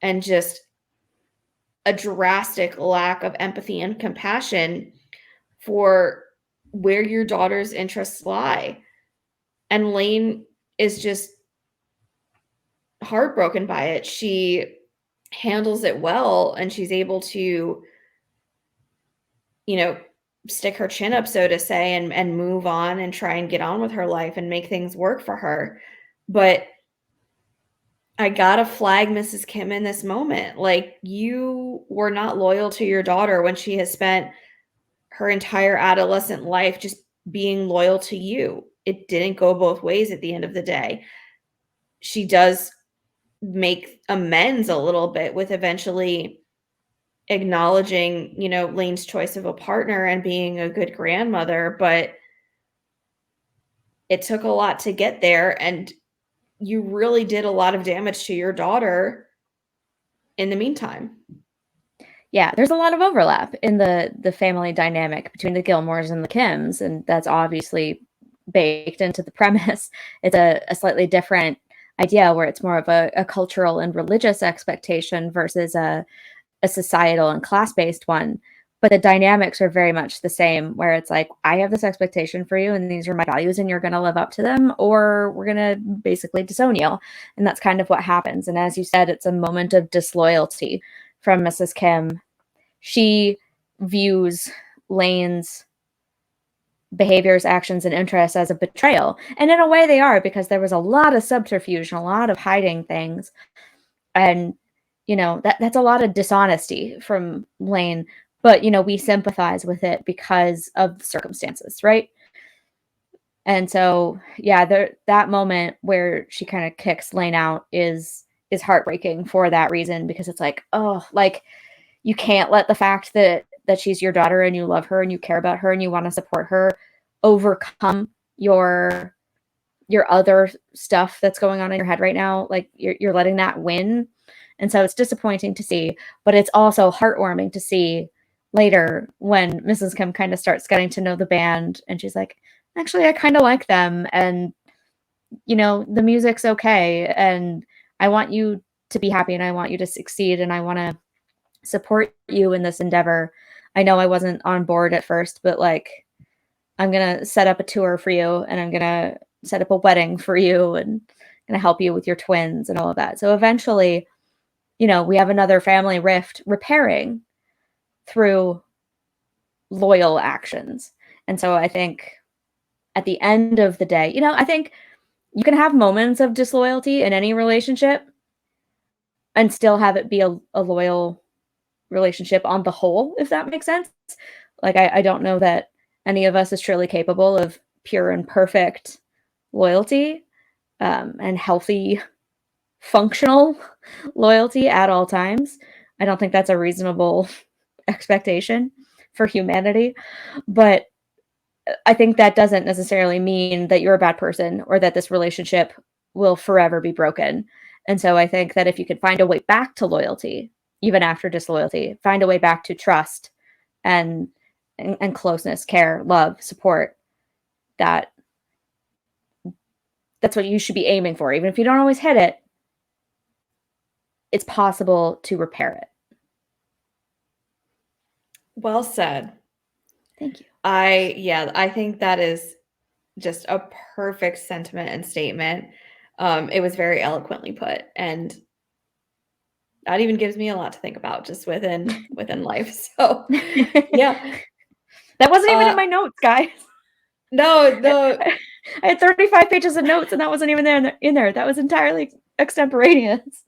and just a drastic lack of empathy and compassion for where your daughter's interests lie. And Lane is just heartbroken by it. She handles it well, and she's able to, stick her chin up, so to say, and move on and try and get on with her life and make things work for her. But I gotta flag Mrs. Kim in this moment. Like, you were not loyal to your daughter when she has spent her entire adolescent life just being loyal to you. It didn't go both ways at the end of the day. She does make amends a little bit with eventually acknowledging, Lane's choice of a partner and being a good grandmother, but it took a lot to get there, and you really did a lot of damage to your daughter in the meantime. Yeah, there's a lot of overlap in the family dynamic between the Gilmores and the Kims, and that's obviously baked into the premise. It's a slightly different idea where it's more of a cultural and religious expectation versus a societal and class-based one. But the dynamics are very much the same, where it's like, I have this expectation for you, and these are my values, and you're going to live up to them, or we're going to basically disown you. And that's kind of what happens. And as you said, it's a moment of disloyalty from Mrs. Kim. She views Lane's behaviors, actions, and interests as a betrayal. And in a way they are, because there was a lot of subterfuge and a lot of hiding things. And, that's a lot of dishonesty from Lane. But, we sympathize with it because of the circumstances, right? And so, yeah, that moment where she kind of kicks Lane out is heartbreaking for that reason, because it's like, oh, like, you can't let the fact that she's your daughter and you love her and you care about her and you want to support her overcome your other stuff that's going on in your head right now. Like, you're letting that win. And so it's disappointing to see, but it's also heartwarming to see later when Mrs. Kim kind of starts getting to know the band, and she's like, actually, I kind of like them, and the music's okay, and I want you to be happy, and I want you to succeed, and I want to support you in this endeavor. I know I wasn't on board at first, but like, I'm gonna set up a tour for you, and I'm gonna set up a wedding for you, and gonna help you with your twins and all of that. So eventually, we have another family rift repairing through loyal actions. And so I think at the end of the day, I think you can have moments of disloyalty in any relationship and still have it be a loyal relationship on the whole, if that makes sense. Like, I don't know that any of us is truly capable of pure and perfect loyalty and healthy functional loyalty at all times. I don't think that's a reasonable expectation for humanity. But I think that doesn't necessarily mean that you're a bad person or that this relationship will forever be broken. And so I think that if you could find a way back to loyalty, even after disloyalty, find a way back to trust and closeness, care, love, support, that that's what you should be aiming for. Even if you don't always hit it, it's possible to repair it. Well said. Thank you. I think that is just a perfect sentiment and statement. It was very eloquently put, and that even gives me a lot to think about just within life. So, yeah. That wasn't even in my notes, guys. No. I had 35 pages of notes, and that wasn't even in there. That was entirely extemporaneous.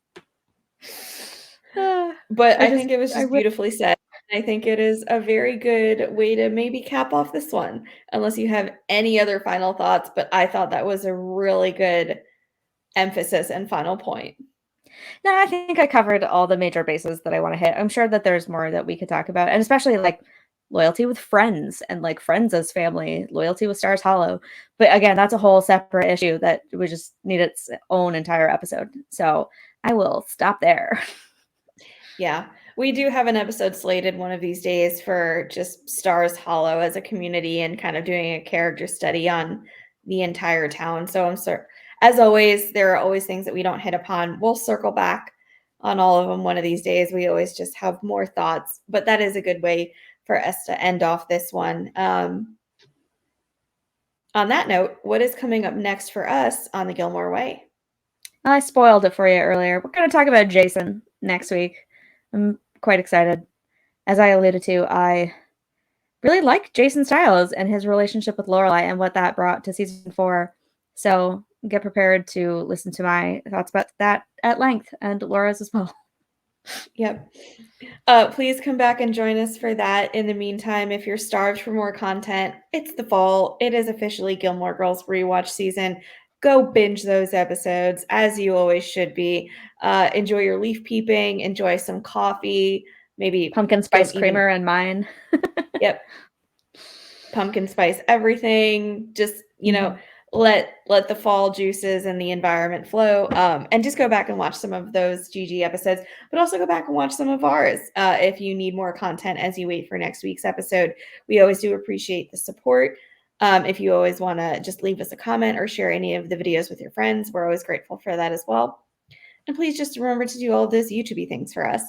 But I think it was just beautifully said. I think it is a very good way to maybe cap off this one, unless you have any other final thoughts. But I thought that was a really good emphasis and final point. No, I think I covered all the major bases that I want to hit. I'm sure that there's more that we could talk about, and especially like loyalty with friends and like friends as family, loyalty with Stars Hollow. But again, that's a whole separate issue that we just need its own entire episode. So I will stop there. Yeah, we do have an episode slated one of these days for just Stars Hollow as a community and kind of doing a character study on the entire town. So I'm sorry. As always, there are always things that we don't hit upon. We'll circle back on all of them one of these days. We always just have more thoughts, but that is a good way for us to end off this one. On that note, what is coming up next for us on the Gilmore Way? I spoiled it for you earlier. We're going to talk about Jason next week. I'm quite excited. As I alluded to, I really like Jason Stiles and his relationship with Lorelai and what that brought to season 4. So get prepared to listen to my thoughts about that at length, and Laura's as well. Yep. Please come back and join us for that. In the meantime, if you're starved for more content, it's the fall. It is officially Gilmore Girls rewatch season. Go binge those episodes, as you always should be. Enjoy your leaf peeping. Enjoy some coffee. Maybe pumpkin spice creamer and mine. Yep. Pumpkin spice everything. Just, let the fall juices and the environment flow, and just go back and watch some of those GG episodes, but also go back and watch some of ours if you need more content as you wait for next week's episode. We always do appreciate the support. If you always want to just leave us a comment or share any of the videos with your friends, we're always grateful for that as well. And please just remember to do all of those YouTube things for us.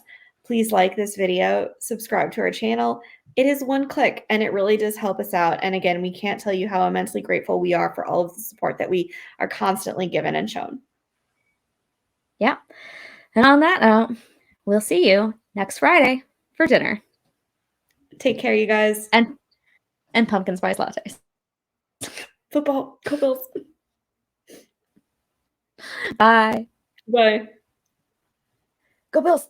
Please like this video, subscribe to our channel. It is one click and it really does help us out. And again, we can't tell you how immensely grateful we are for all of the support that we are constantly given and shown. Yeah. And on that note, we'll see you next Friday for dinner. Take care, you guys. And pumpkin spice lattes. Football. Go Bills. Bye. Bye. Go Bills.